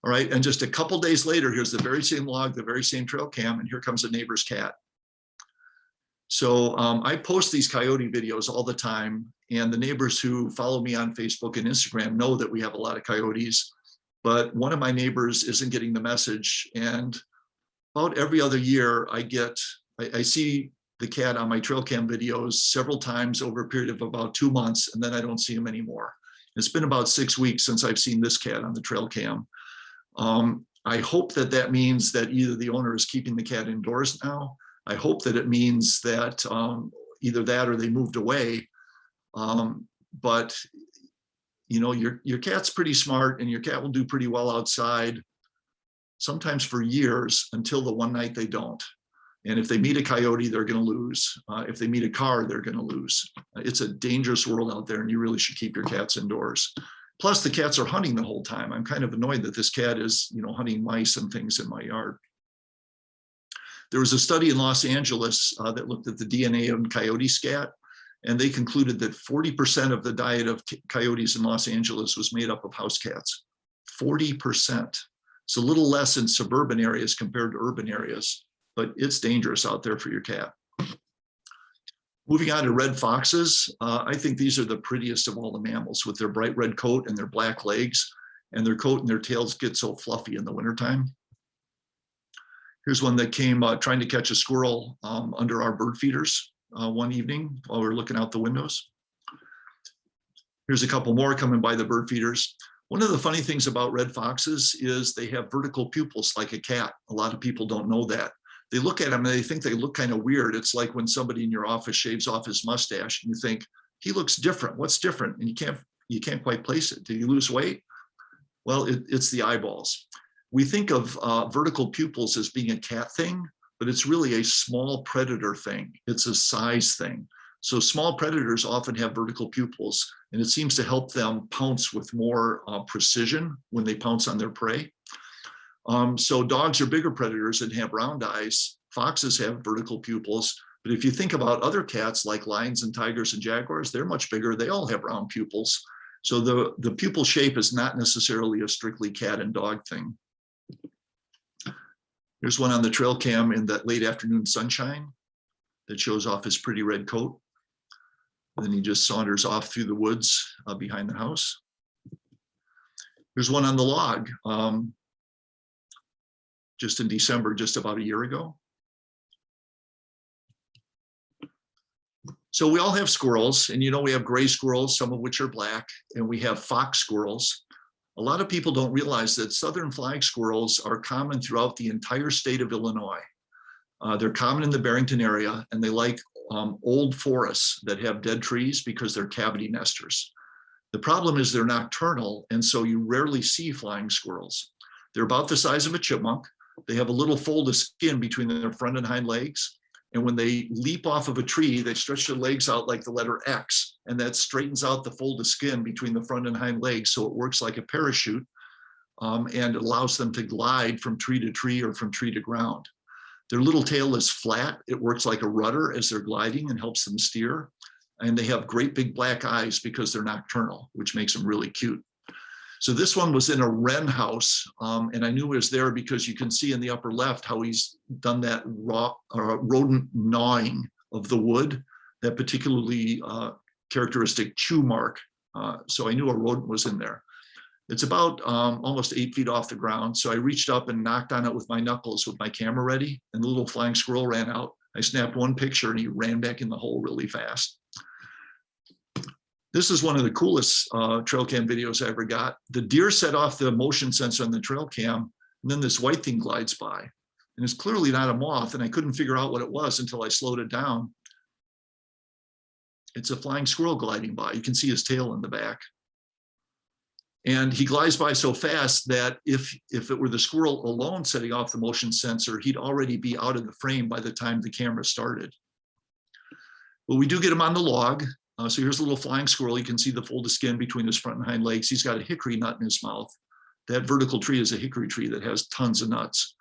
All right, and just a couple days later, here's the very same log, the very same trail cam, and here comes a neighbor's cat. So I post these coyote videos all the time, and the neighbors who follow me on Facebook and Instagram know that we have a lot of coyotes, but one of my neighbors isn't getting the message, and about every other year I see the cat on my trail cam videos several times over a period of about 2 months, and then I don't see him anymore. It's been about 6 weeks since I've seen this cat on the trail cam. I hope that means that either the owner is keeping the cat indoors now. I hope that it means that either that or they moved away. But you know, your cat's pretty smart, and your cat will do pretty well outside, sometimes for years, until the one night they don't. And if they meet a coyote, they're going to lose. If they meet a car, they're going to lose. It's a dangerous world out there, and you really should keep your cats indoors. Plus, the cats are hunting the whole time. I'm kind of annoyed that this cat is, you know, hunting mice and things in my yard. There was a study in Los Angeles that looked at the DNA of coyote scat, and they concluded that 40% of the diet of coyotes in Los Angeles was made up of house cats. 40%. It's a little less in suburban areas compared to urban areas, but it's dangerous out there for your cat. Moving on to red foxes, I think these are the prettiest of all the mammals with their bright red coat and their black legs, and their coat and their tails get so fluffy in the wintertime. Here's one that came trying to catch a squirrel under our bird feeders one evening while we were looking out the windows. Here's a couple more coming by the bird feeders. One of the funny things about red foxes is they have vertical pupils like a cat. A lot of people don't know that. They look at them and they think they look kind of weird. It's like when somebody in your office shaves off his mustache and you think, he looks different. What's different? And you can't quite place it. Did he lose weight? Well, it's the eyeballs. We think of vertical pupils as being a cat thing, but it's really a small predator thing. It's a size thing. So small predators often have vertical pupils, and it seems to help them pounce with more precision when they pounce on their prey. So dogs are bigger predators and have round eyes. Foxes have vertical pupils. But if you think about other cats like lions and tigers and jaguars, they're much bigger. They all have round pupils. So the pupil shape is not necessarily a strictly cat and dog thing. Here's one on the trail cam in that late afternoon sunshine that shows off his pretty red coat. And then he just saunters off through the woods behind the house. Here's one on the log just in December, just about a year ago. So we all have squirrels, and we have gray squirrels, some of which are black, and we have fox squirrels. A lot of people don't realize that southern flag squirrels are common throughout the entire state of Illinois. They're common in the Barrington area, and they like old forests that have dead trees because they're cavity nesters. The problem is they're nocturnal, and so you rarely see flying squirrels. They're about the size of a chipmunk. They have a little fold of skin between their front and hind legs. And when they leap off of a tree, they stretch their legs out like the letter X, and that straightens out the fold of skin between the front and hind legs. So it works like a parachute, and it allows them to glide from tree to tree or from tree to ground. Their little tail is flat. It works like a rudder as they're gliding and helps them steer. And they have great big black eyes because they're nocturnal, which makes them really cute. So this one was in a wren house, and I knew it was there because you can see in the upper left how he's done that rodent gnawing of the wood, that particularly characteristic chew mark. So I knew a rodent was in there. It's about almost 8 feet off the ground. So I reached up and knocked on it with my knuckles with my camera ready, and the little flying squirrel ran out. I snapped one picture and he ran back in the hole really fast. This is one of the coolest trail cam videos I ever got. The deer set off the motion sensor on the trail cam, and then this white thing glides by. And it's clearly not a moth, and I couldn't figure out what it was until I slowed it down. It's a flying squirrel gliding by. You can see his tail in the back. And he glides by so fast that if it were the squirrel alone setting off the motion sensor, he'd already be out of the frame by the time the camera started. But we do get him on the log. So here's a little flying squirrel. You can see the fold of skin between his front and hind legs. He's got a hickory nut in his mouth. That vertical tree is a hickory tree that has tons of nuts.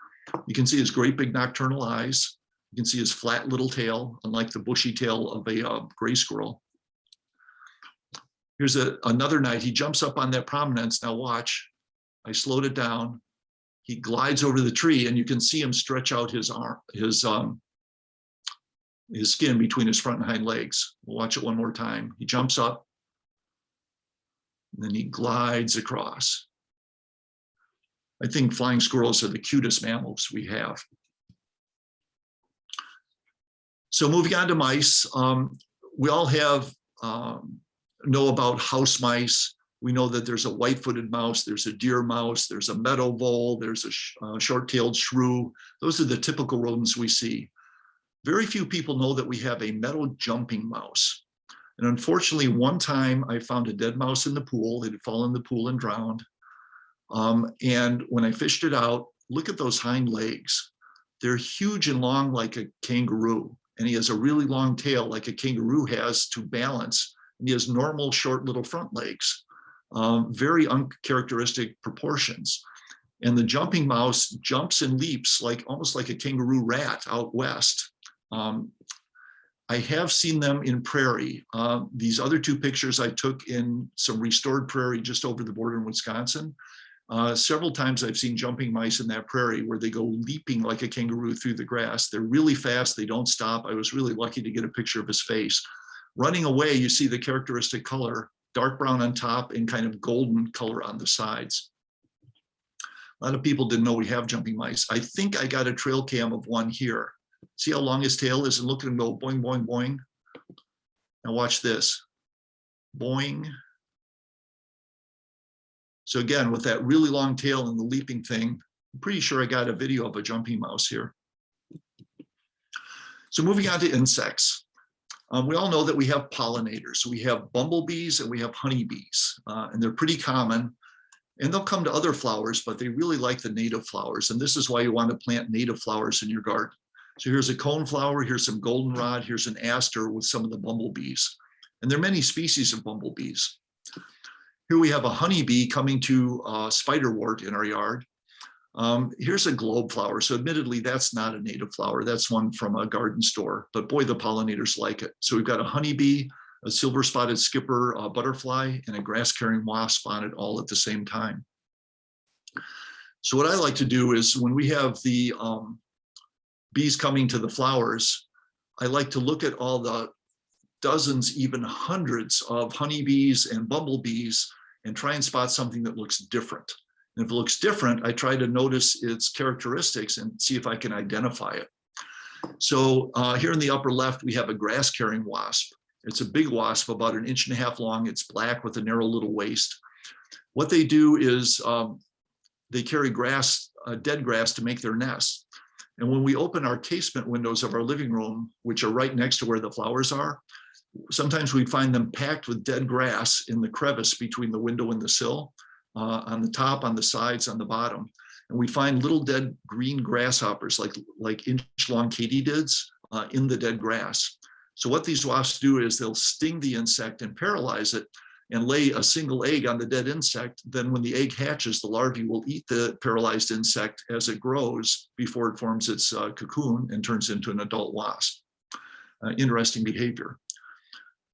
You can see his great big nocturnal eyes. You can see his flat little tail, unlike the bushy tail of a gray squirrel. Here's another night. He jumps up on that prominence. Now watch. I slowed it down. He glides over the tree, and you can see him stretch out his arm, his skin between his front and hind legs. We'll watch it one more time. He jumps up, and then he glides across. I think flying squirrels are the cutest mammals we have. So moving on to mice, we all know about house mice. We know that there's a white-footed mouse, there's a deer mouse, there's a meadow vole, there's a short-tailed shrew. Those are the typical rodents we see. Very few people know that we have a meadow jumping mouse. And unfortunately, one time I found a dead mouse in the pool. It had fallen in the pool and drowned. And when I fished it out, look at those hind legs. They're huge and long like a kangaroo. And he has a really long tail like a kangaroo has to balance. And he has normal short little front legs, very uncharacteristic proportions. And the jumping mouse jumps and leaps like almost like a kangaroo rat out west. I have seen them in prairie. These other two pictures I took in some restored prairie just over the border in Wisconsin. Several times I've seen jumping mice in that prairie where they go leaping like a kangaroo through the grass. They're really fast, they don't stop. I was really lucky to get a picture of his face. Running away, you see the characteristic color, dark brown on top and kind of golden color on the sides. A lot of people didn't know we have jumping mice. I think I got a trail cam of one here. See how long his tail is, and look at him go boing, boing, boing. Now watch this, boing. So again, with that really long tail and the leaping thing, I'm pretty sure I got a video of a jumping mouse here. So moving on to insects. We all know that we have pollinators. We have bumblebees and we have honeybees, and they're pretty common. And they'll come to other flowers, but they really like the native flowers. And this is why you want to plant native flowers in your garden. So here's a coneflower, here's some goldenrod, here's an aster with some of the bumblebees. And there are many species of bumblebees. Here we have a honeybee coming to spiderwort in our yard. Here's a globe flower. So admittedly, that's not a native flower. That's one from a garden store, but boy, the pollinators like it. So we've got a honeybee, a silver spotted skipper butterfly, and a grass carrying wasp on it all at the same time. So what I like to do is when we have the bees coming to the flowers, I like to look at all the dozens, even hundreds of honeybees and bumblebees and try and spot something that looks different. And if it looks different, I try to notice its characteristics and see if I can identify it. So here in the upper left, we have a grass carrying wasp. It's a big wasp, about 1.5 inches long. It's black with a narrow little waist. What they do is they carry grass, dead grass, to make their nests. And when we open our casement windows of our living room, which are right next to where the flowers are, sometimes we find them packed with dead grass in the crevice between the window and the sill, on the top, on the sides, on the bottom. And we find little dead green grasshoppers, like inch-long katydids, in the dead grass. So what these wasps do is they'll sting the insect and paralyze it and lay a single egg on the dead insect. Then when the egg hatches, the larvae will eat the paralyzed insect as it grows before it forms its cocoon and turns into an adult wasp. Interesting behavior.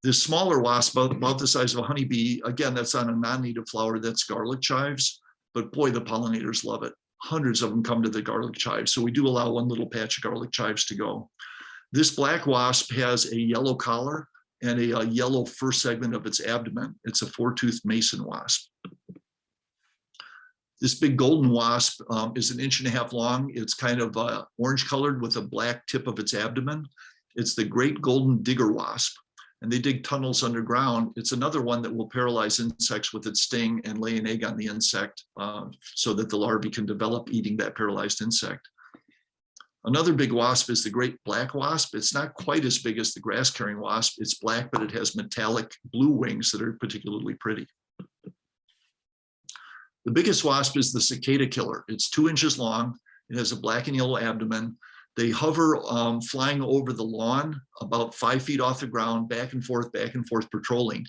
This smaller wasp, about the size of a honeybee, again, that's on a non-native flower, that's garlic chives, but boy, the pollinators love it. Hundreds of them come to the garlic chives. So we do allow one little patch of garlic chives to go. This black wasp has a yellow collar and a yellow first segment of its abdomen. It's a 4-toothed mason wasp. This big golden wasp is 1.5 inches long. It's kind of orange colored with a black tip of its abdomen. It's the great golden digger wasp, and they dig tunnels underground. It's another one that will paralyze insects with its sting and lay an egg on the insect so that the larvae can develop eating that paralyzed insect. Another big wasp is the great black wasp. It's not quite as big as the grass carrying wasp. It's black, but it has metallic blue wings that are particularly pretty. The biggest wasp is the cicada killer. It's 2 inches long. It has a black and yellow abdomen. They hover flying over the lawn about 5 feet off the ground, back and forth, patrolling.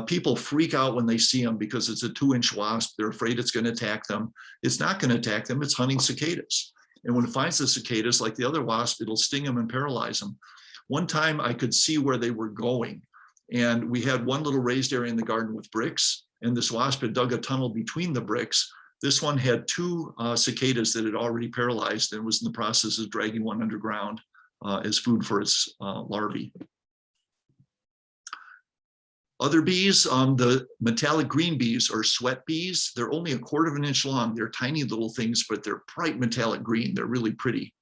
People freak out when they see them because it's a 2-inch wasp. They're afraid it's going to attack them. It's not going to attack them. It's hunting cicadas. And when it finds the cicadas, like the other wasp, it'll sting them and paralyze them. One time I could see where they were going. And we had one little raised area in the garden with bricks. And this wasp had dug a tunnel between the bricks. This one had 2 cicadas that had already paralyzed and was in the process of dragging one underground as food for its larvae. Other bees, the metallic green bees or sweat bees, they're only 1/4 inch long. They're tiny little things, but they're bright metallic green. They're really pretty.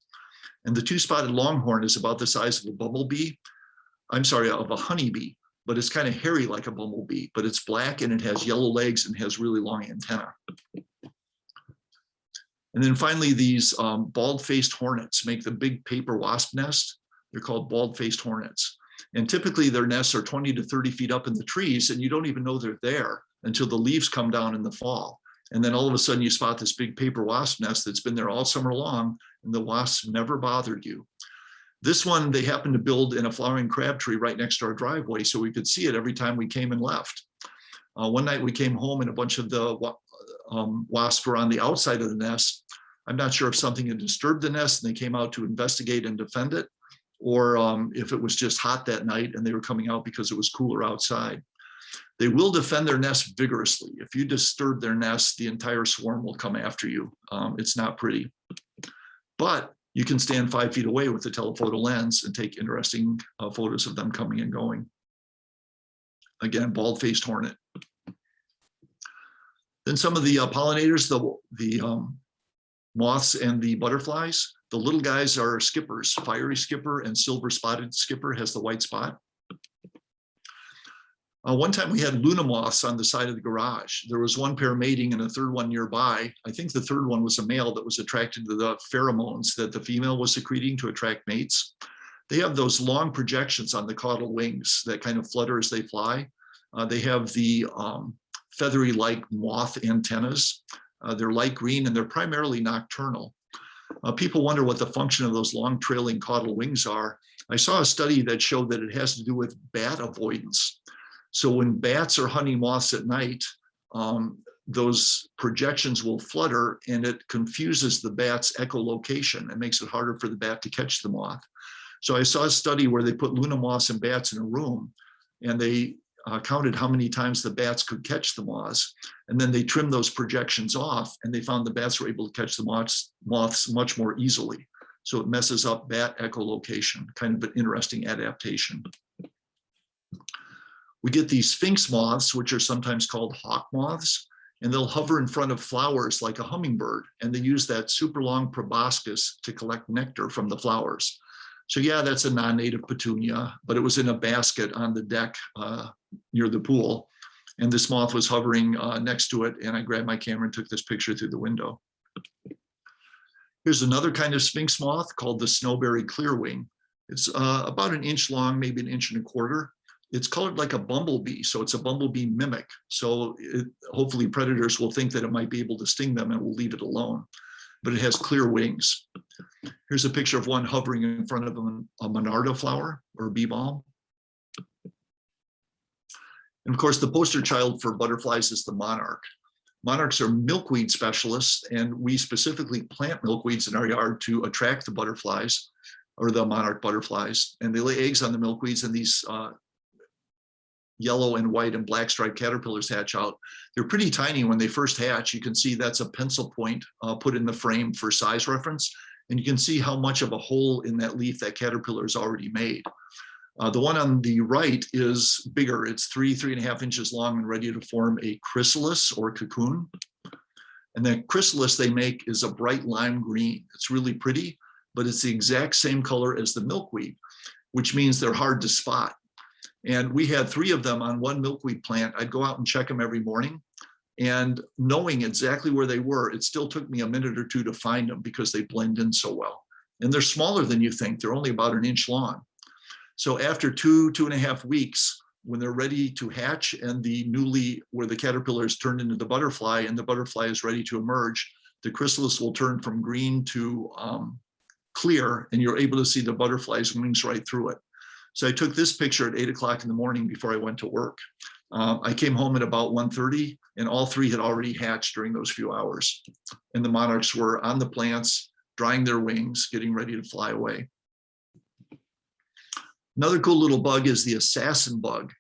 And the 2-spotted longhorn is about the size of a bumblebee. I'm sorry, of a honeybee, but it's kind of hairy like a bumblebee, but it's black and it has yellow legs and has really long antennae. And then finally, these bald-faced hornets make the big paper wasp nest. They're called bald-faced hornets. And typically their nests are 20 to 30 feet up in the trees, and you don't even know they're there until the leaves come down in the fall. And then all of a sudden you spot this big paper wasp nest that's been there all summer long, and the wasps never bothered you. This one, they happened to build in a flowering crab tree right next to our driveway, so we could see it every time we came and left. One night we came home and a bunch of the wasps were on the outside of the nest. I'm not sure if something had disturbed the nest and they came out to investigate and defend it, or if it was just hot that night and they were coming out because it was cooler outside. They will defend their nest vigorously. If you disturb their nest, the entire swarm will come after you. It's not pretty. But you can stand 5 feet away with a telephoto lens and take interesting photos of them coming and going. Again, bald-faced hornet. Then some of the pollinators, the moths and the butterflies. The little guys are skippers. Fiery skipper and silver spotted skipper has the white spot. One time we had Luna moths on the side of the garage. There was one pair mating and a third one nearby. I think the third one was a male that was attracted to the pheromones that the female was secreting to attract mates. They have those long projections on the caudal wings that kind of flutter as they fly. They have the feathery-like moth antennas. They're light green and they're primarily nocturnal. People wonder what the function of those long trailing caudal wings are. I saw a study that showed that it has to do with bat avoidance. So when bats are hunting moths at night, those projections will flutter and it confuses the bat's echolocation and makes it harder for the bat to catch the moth. So I saw a study where they put Luna moths and bats in a room and they counted how many times the bats could catch the moths. And then they trimmed those projections off and they found the bats were able to catch the moths much more easily. So it messes up bat echolocation, kind of an interesting adaptation. We get these Sphinx moths, which are sometimes called hawk moths, and they'll hover in front of flowers like a hummingbird, and they use that super long proboscis to collect nectar from the flowers. So yeah, that's a non-native petunia, but it was in a basket on the deck near the pool, and this moth was hovering next to it, and I grabbed my camera and took this picture through the window. Here's another kind of Sphinx moth called the snowberry clearwing. It's about an inch long, maybe 1.25 inches. It's colored like a bumblebee, so it's a bumblebee mimic. So hopefully predators will think that it might be able to sting them and will leave it alone. But it has clear wings. Here's a picture of one hovering in front of a monarda flower or a bee balm. And of course, the poster child for butterflies is the monarch. Monarchs are milkweed specialists, and we specifically plant milkweeds in our yard to attract the butterflies or the monarch butterflies. And they lay eggs on the milkweeds, and these yellow and white and black striped caterpillars hatch out. They're pretty tiny when they first hatch. You can see that's a pencil point put in the frame for size reference. And you can see how much of a hole in that leaf that caterpillar has already made. The one on the right is bigger. It's 3.5 inches long and ready to form a chrysalis or cocoon. And that chrysalis they make is a bright lime green. It's really pretty, but it's the exact same color as the milkweed, which means they're hard to spot. And we had 3 of them on one milkweed plant. I'd go out and check them every morning. And knowing exactly where they were, it still took me a minute or two to find them because they blend in so well. And they're smaller than you think. They're only about 1 inch long. So after 2.5 weeks, when they're ready to hatch and where the caterpillar is turned into the butterfly and the butterfly is ready to emerge, the chrysalis will turn from green to clear, and you're able to see the butterfly's wings right through it. So I took this picture at 8 o'clock in the morning before I went to work. I came home at about 1:30 and all 3 had already hatched during those few hours. And the monarchs were on the plants, drying their wings, getting ready to fly away. Another cool little bug is the assassin bug.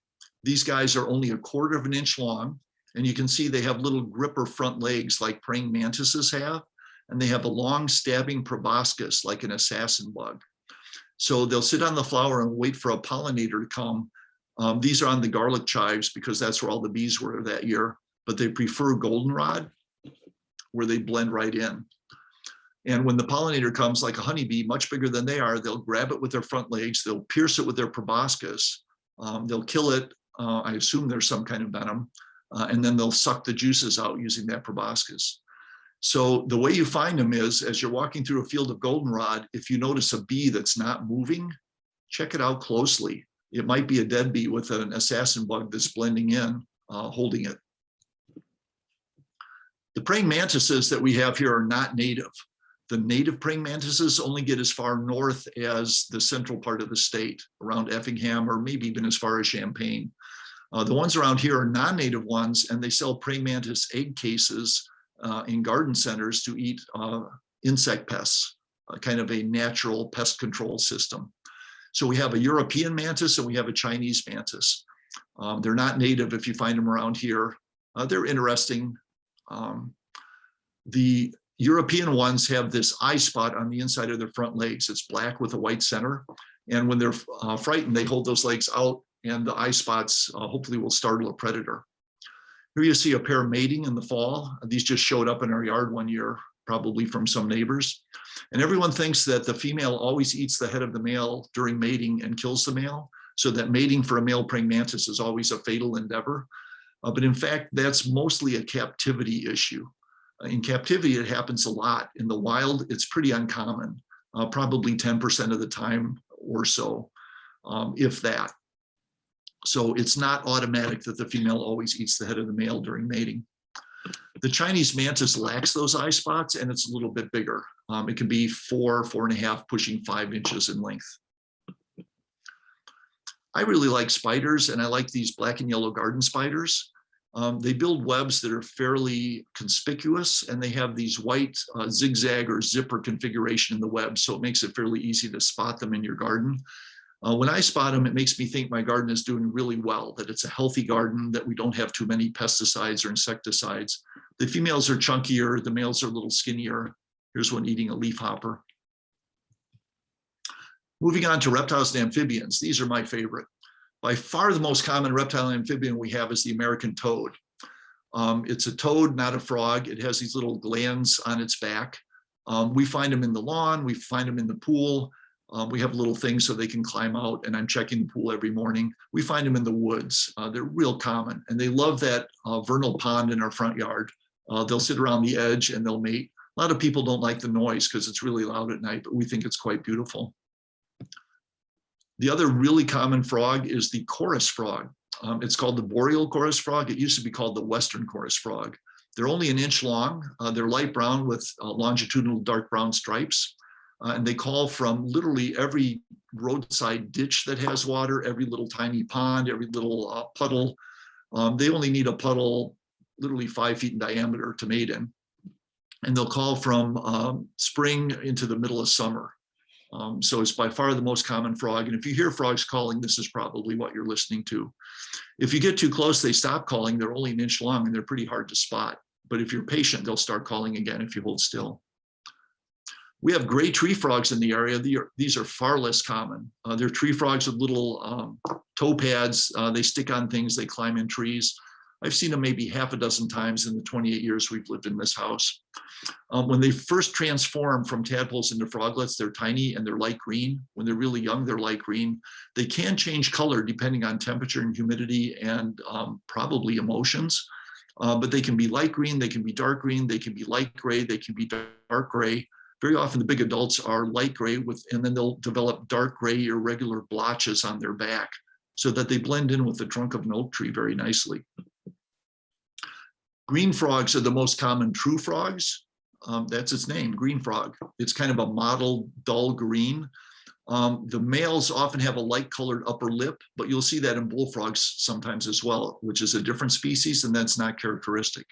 These guys are only 1/4 inch long, and you can see they have little gripper front legs like praying mantises have, and they have a long stabbing proboscis like an assassin bug. So they'll sit on the flower and wait for a pollinator to come. These are on the garlic chives because that's where all the bees were that year, but they prefer goldenrod where they blend right in. And when the pollinator comes, like a honeybee, much bigger than they are, they'll grab it with their front legs, they'll pierce it with their proboscis, they'll kill it, I assume there's some kind of venom, and then they'll suck the juices out using that proboscis. So the way you find them is, as you're walking through a field of goldenrod, if you notice a bee that's not moving, check it out closely. It might be a dead bee with an assassin bug that's blending in, holding it. The praying mantises that we have here are not native. The native praying mantises only get as far north as the central part of the state, around Effingham, or maybe even as far as Champaign. The ones around here are non-native ones, and they sell praying mantis egg cases in garden centers to eat insect pests, kind of a natural pest control system. So we have a European mantis and we have a Chinese mantis. They're not native if you find them around here. They're interesting. The European ones have this eye spot on the inside of their front legs. It's black with a white center. And when they're frightened, they hold those legs out, and the eye spots hopefully will startle a predator. Here you see a pair mating in the fall. These just showed up in our yard one year, probably from some neighbors. And everyone thinks that the female always eats the head of the male during mating and kills the male, so that mating for a male praying mantis is always a fatal endeavor. But in fact, that's mostly a captivity issue. In captivity, it happens a lot. In the wild, it's pretty uncommon, probably 10% of the time or so, if that. So it's not automatic that the female always eats the head of the male during mating. The Chinese mantis lacks those eye spots, and it's a little bit bigger. It can be 4, 4.5, pushing 5 inches in length. I really like spiders, and I like these black and yellow garden spiders. They build webs that are fairly conspicuous, and they have these white zigzag or zipper configuration in the web, so it makes it fairly easy to spot them in your garden. When I spot them, it makes me think my garden is doing really well, that it's a healthy garden, that we don't have too many pesticides or insecticides. The females are chunkier, the males are a little skinnier. Here's one eating a leafhopper. Moving on to reptiles and amphibians. These are my favorite. By far the most common reptile and amphibian we have is the American toad. It's a toad, not a frog. It has these little glands on its back. We find them in the lawn, we find them in the pool. We have little things so they can climb out, and I'm checking the pool every morning. We find them in the woods. They're real common, and they love that vernal pond in our front yard. They'll sit around the edge and they'll mate. A lot of people don't like the noise because it's really loud at night, but we think it's quite beautiful. The other really common frog is the chorus frog. It's called the boreal chorus frog. It used to be called the western chorus frog. They're only 1 inch long. They're light brown with longitudinal dark brown stripes. And they call from literally every roadside ditch that has water, every little tiny pond, every little puddle. They only need a puddle literally 5 feet in diameter to mate in. And they'll call from spring into the middle of summer. So it's by far the most common frog. And if you hear frogs calling, this is probably what you're listening to. If you get too close, they stop calling. They're only 1 inch long and they're pretty hard to spot. But if you're patient, they'll start calling again if you hold still. We have gray tree frogs in the area. These are far less common. They're tree frogs with little toe pads. They stick on things, they climb in trees. I've seen them maybe half a dozen times in the 28 years we've lived in this house. When they first transform from tadpoles into froglets, they're tiny and they're light green. When they're really young, they're light green. They can change color depending on temperature and humidity and probably emotions. But they can be light green, they can be dark green, they can be light gray, they can be dark gray. Very often the big adults are light gray and then they'll develop dark gray irregular blotches on their back so that they blend in with the trunk of an oak tree very nicely. Green frogs are the most common true frogs. That's its name, green frog. It's kind of a mottled, dull green. The males often have a light colored upper lip, but you'll see that in bullfrogs sometimes as well, which is a different species, and that's not characteristic.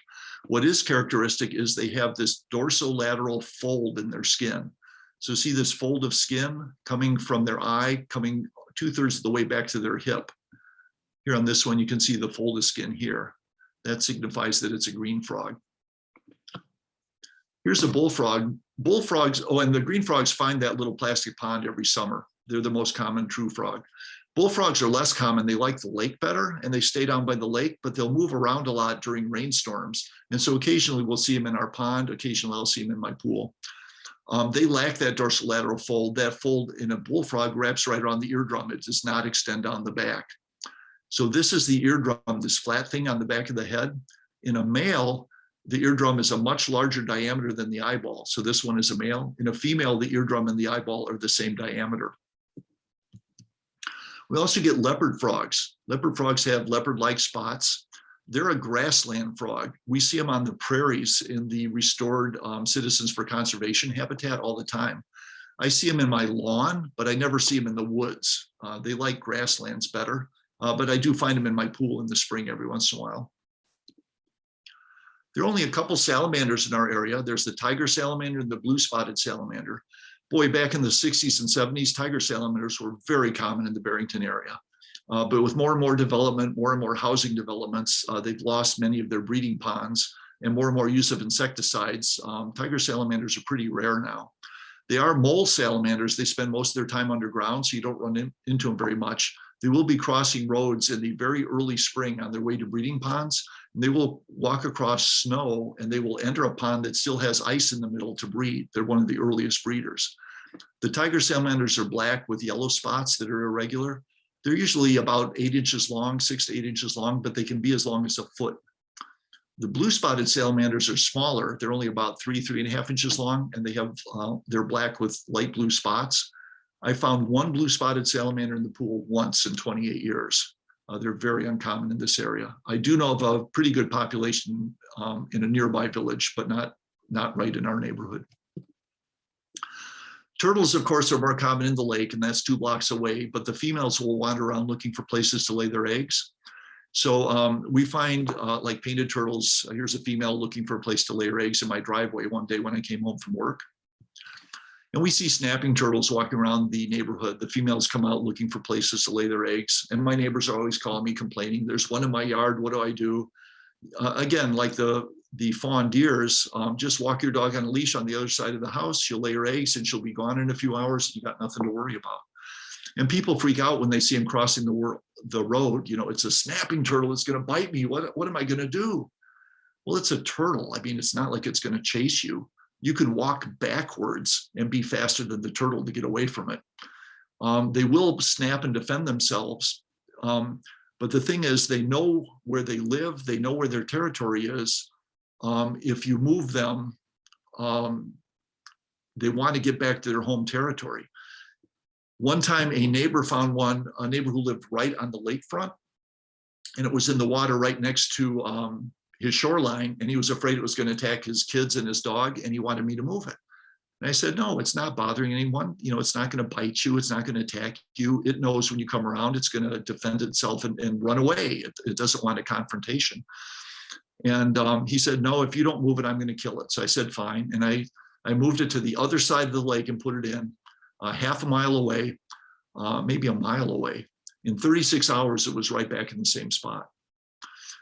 What is characteristic is they have this dorsolateral fold in their skin. So see this fold of skin coming from their eye, coming 2/3 of the way back to their hip. Here on this one, you can see the fold of skin here. That signifies that it's a green frog. Here's a bullfrog. Bullfrogs, oh, and the green frogs find that little plastic pond every summer. They're the most common true frog. Bullfrogs are less common. They like the lake better and they stay down by the lake, but they'll move around a lot during rainstorms. And so occasionally we'll see them in our pond. Occasionally I'll see them in my pool. They lack that dorsolateral fold. That fold in a bullfrog wraps right around the eardrum. It does not extend down the back. So this is the eardrum, this flat thing on the back of the head. In a male, the eardrum is a much larger diameter than the eyeball. So this one is a male. In a female, the eardrum and the eyeball are the same diameter. We also get leopard frogs. Leopard frogs have leopard-like spots. They're a grassland frog. We see them on the prairies in the restored Citizens for Conservation habitat all the time. I see them in my lawn, but I never see them in the woods. They like grasslands better, but I do find them in my pool in the spring every once in a while. There are only a couple salamanders in our area. There's the tiger salamander and the blue-spotted salamander. Boy, back in the 60s and 70s, tiger salamanders were very common in the Barrington area. But with more and more development, more and more housing developments, they've lost many of their breeding ponds, and more use of insecticides. Tiger salamanders are pretty rare now. They are mole salamanders. They spend most of their time underground, so you don't run into them very much. They will be crossing roads in the very early spring on their way to breeding ponds. And they will walk across snow, and they will enter a pond that still has ice in the middle to breed. They're one of the earliest breeders. The tiger salamanders are black with yellow spots that are irregular. They're usually about 8 inches long, 6 to 8 inches long, but they can be as long as a foot. The blue-spotted salamanders are smaller. They're only about 3.5 inches long, and they're black with light blue spots. I found one blue-spotted salamander in the pool once in 28 years. They're very uncommon in this area. I do know of a pretty good population in a nearby village, but not right in our neighborhood. Turtles, of course, are more common in the lake, and that's 2 blocks away, but the females will wander around looking for places to lay their eggs. So we find like painted turtles. Here's a female looking for a place to lay her eggs in my driveway one day when I came home from work. And we see snapping turtles walking around the neighborhood. The females come out looking for places to lay their eggs. And my neighbors are always calling me complaining, there's one in my yard, what do I do? Again, like the fawn deers, just walk your dog on a leash on the other side of the house. She'll lay her eggs and she'll be gone in a few hours. You got nothing to worry about. And people freak out when they see him crossing the road. You know, it's a snapping turtle. It's going to bite me. What am I going to do? Well, it's a turtle. I mean, it's not like it's going to chase you. You can walk backwards and be faster than the turtle to get away from it. They will snap and defend themselves. But the thing is, they know where they live. They know where their territory is. If you move them, they want to get back to their home territory. One time a neighbor found one, a neighbor who lived right on the lakefront, and it was in the water right next to his shoreline, and he was afraid it was going to attack his kids and his dog, and he wanted me to move it. And I said, no, it's not bothering anyone. You know, it's not going to bite you. It's not going to attack you. It knows when you come around, it's going to defend itself and run away. It doesn't want a confrontation. And he said, no, if you don't move it, I'm going to kill it. So I said, fine. And I moved it to the other side of the lake and put it in. Half a mile away, maybe a mile away. In 36 hours, it was right back in the same spot.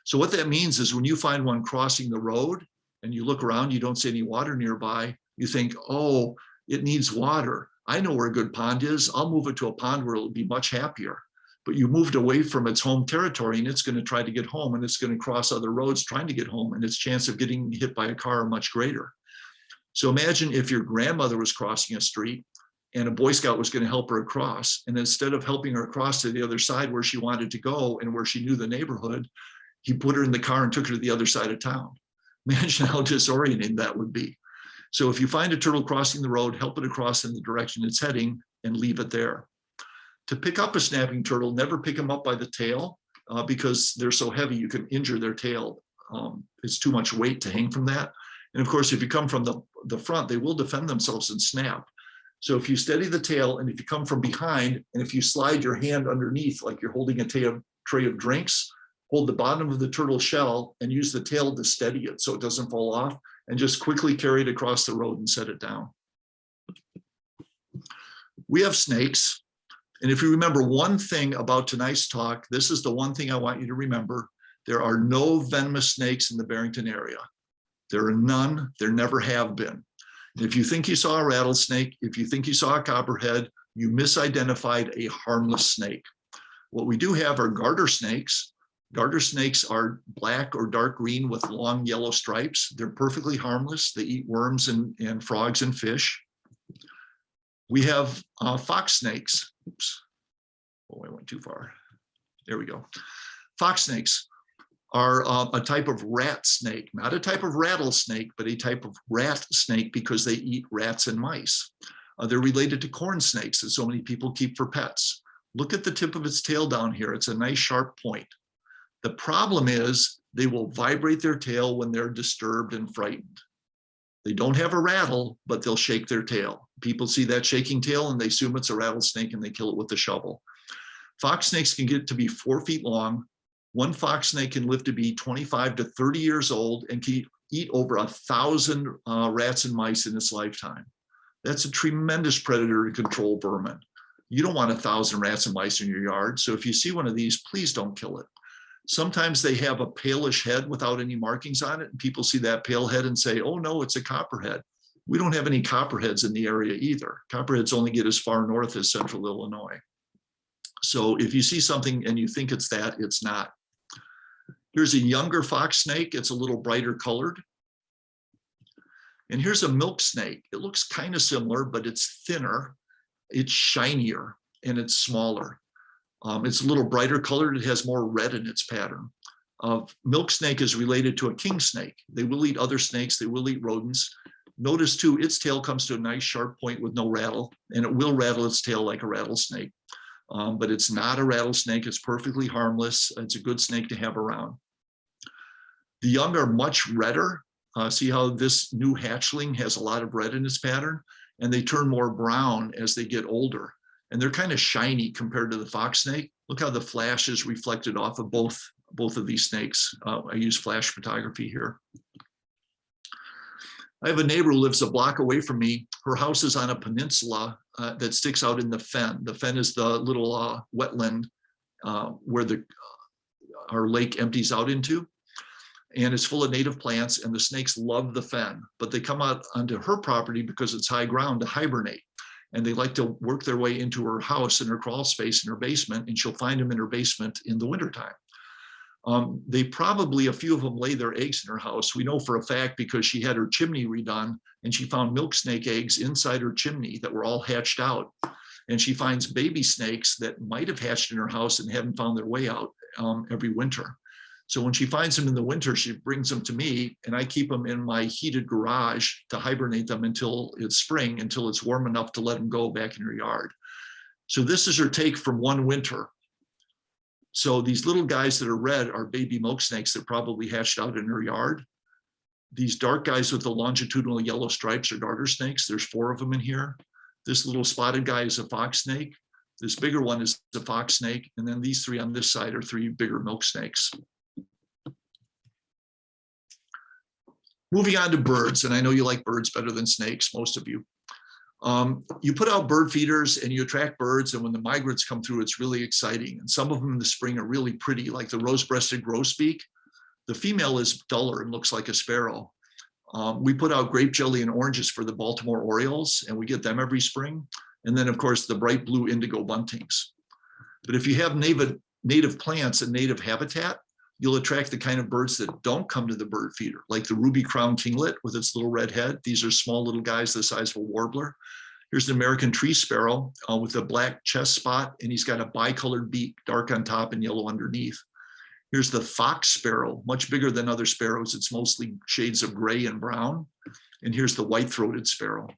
So what that means is when you find one crossing the road and you look around, you don't see any water nearby, you think, oh, it needs water. I know where a good pond is. I'll move it to a pond where it'll be much happier. But you moved away from its home territory, and it's going to try to get home, and it's going to cross other roads trying to get home, and its chance of getting hit by a car are much greater. So imagine if your grandmother was crossing a street and a Boy Scout was going to help her across. And instead of helping her across to the other side where she wanted to go and where she knew the neighborhood, he put her in the car and took her to the other side of town. Imagine how disorienting that would be. So if you find a turtle crossing the road, help it across in the direction it's heading and leave it there. To pick up a snapping turtle, never pick them up by the tail because they're so heavy you can injure their tail. It's too much weight to hang from that. And of course, if you come from the front, they will defend themselves and snap. So if you steady the tail, and if you come from behind, and if you slide your hand underneath, like you're holding a tray of drinks, hold the bottom of the turtle shell and use the tail to steady it so it doesn't fall off, and just quickly carry it across the road and set it down. We have snakes. And if you remember one thing about tonight's talk, this is the one thing I want you to remember. There are no venomous snakes in the Barrington area. There are none. There never have been. If you think you saw a rattlesnake, if you think you saw a copperhead, you misidentified a harmless snake. What we do have are garter snakes. Garter snakes are black or dark green with long yellow stripes. They're perfectly harmless. They eat worms and frogs and fish. We have fox snakes. Oops. Oh, I went too far. There we go. Fox snakes are a type of rat snake, not a type of rattlesnake, but a type of rat snake because they eat rats and mice. They're related to corn snakes that so many people keep for pets. Look at the tip of its tail down here. It's a nice sharp point. The problem is they will vibrate their tail when they're disturbed and frightened. They don't have a rattle, but they'll shake their tail. People see that shaking tail and they assume it's a rattlesnake and they kill it with a shovel. Fox snakes can get to be 4 feet long. One fox snake can live to be 25 to 30 years old and can eat over 1,000 rats and mice in its lifetime. That's a tremendous predator to control vermin. You don't want 1,000 rats and mice in your yard. So if you see one of these, please don't kill it. Sometimes they have a palish head without any markings on it. And people see that pale head and say, oh no, it's a copperhead. We don't have any copperheads in the area either. Copperheads only get as far north as central Illinois. So if you see something and you think it's that, it's not. Here's a younger fox snake. It's a little brighter colored. And here's a milk snake. It looks kind of similar, but it's thinner, it's shinier, and it's smaller. It's a little brighter colored. It has more red in its pattern. Milk snake is related to a king snake. They will eat other snakes. They will eat rodents. Notice too, its tail comes to a nice sharp point with no rattle, and it will rattle its tail like a rattlesnake. But it's not a rattlesnake. It's perfectly harmless. It's a good snake to have around. The young are much redder. See how this new hatchling has a lot of red in its pattern, and they turn more brown as they get older. And they're kind of shiny compared to the fox snake. Look how the flash is reflected off of both of these snakes. I use flash photography here. I have a neighbor who lives a block away from me. Her house is on a peninsula that sticks out in the fen. The fen is the little wetland where our lake empties out into. And it's full of native plants, and the snakes love the fen, but they come out onto her property because it's high ground to hibernate. And they like to work their way into her house in her crawl space in her basement, and she'll find them in her basement in the wintertime. They probably, a few of them lay their eggs in her house. We know for a fact because she had her chimney redone, and she found milk snake eggs inside her chimney that were all hatched out. And she finds baby snakes that might have hatched in her house and haven't found their way out every winter. So when she finds them in the winter, she brings them to me, and I keep them in my heated garage to hibernate them until it's spring, until it's warm enough to let them go back in her yard. So this is her take from one winter. So these little guys that are red are baby milk snakes that probably hatched out in her yard. These dark guys with the longitudinal yellow stripes are garter snakes. There's 4 of them in here. This little spotted guy is a fox snake. This bigger one is a fox snake. And then these 3 on this side are 3 bigger milk snakes. Moving on to birds, and I know you like birds better than snakes, most of you. You put out bird feeders and you attract birds, and when the migrants come through, it's really exciting. And some of them in the spring are really pretty, like the rose-breasted grosbeak. The female is duller and looks like a sparrow. We put out grape jelly and oranges for the Baltimore Orioles, and we get them every spring. And then, of course, the bright blue indigo buntings. But if you have native plants and native habitat, you'll attract the kind of birds that don't come to the bird feeder, like the ruby-crowned kinglet with its little red head. These are small little guys the size of a warbler. Here's the American tree sparrow with a black chest spot, and he's got a bicolored beak, dark on top and yellow underneath. Here's the fox sparrow, much bigger than other sparrows. It's mostly shades of gray and brown. And here's the white-throated sparrow.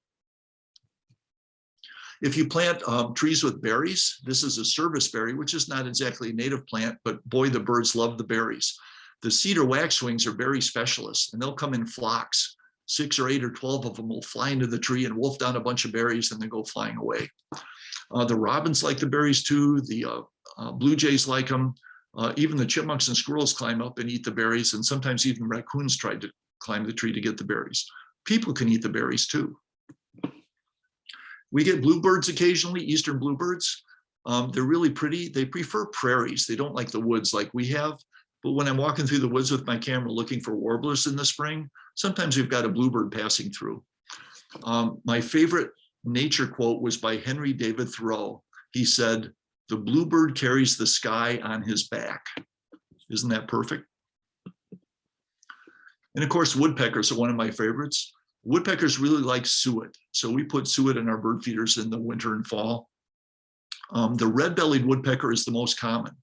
If you plant trees with berries, this is a service berry, which is not exactly a native plant, but boy, the birds love the berries. The cedar waxwings are berry specialists, and they'll come in flocks. 6 or 8 or 12 of them will fly into the tree and wolf down a bunch of berries and then go flying away. The robins like the berries too. The blue jays like them. Even the chipmunks and squirrels climb up and eat the berries, and sometimes even raccoons try to climb the tree to get the berries. People can eat the berries too. We get bluebirds occasionally, eastern bluebirds. They're really pretty. They prefer prairies. They don't like the woods like we have. But when I'm walking through the woods with my camera looking for warblers in the spring, sometimes we've got a bluebird passing through. My favorite nature quote was by Henry David Thoreau. He said, "The bluebird carries the sky on his back." Isn't that perfect? And of course, woodpeckers are one of my favorites. Woodpeckers really like suet, so we put suet in our bird feeders in the winter and fall. The red-bellied woodpecker is the most common.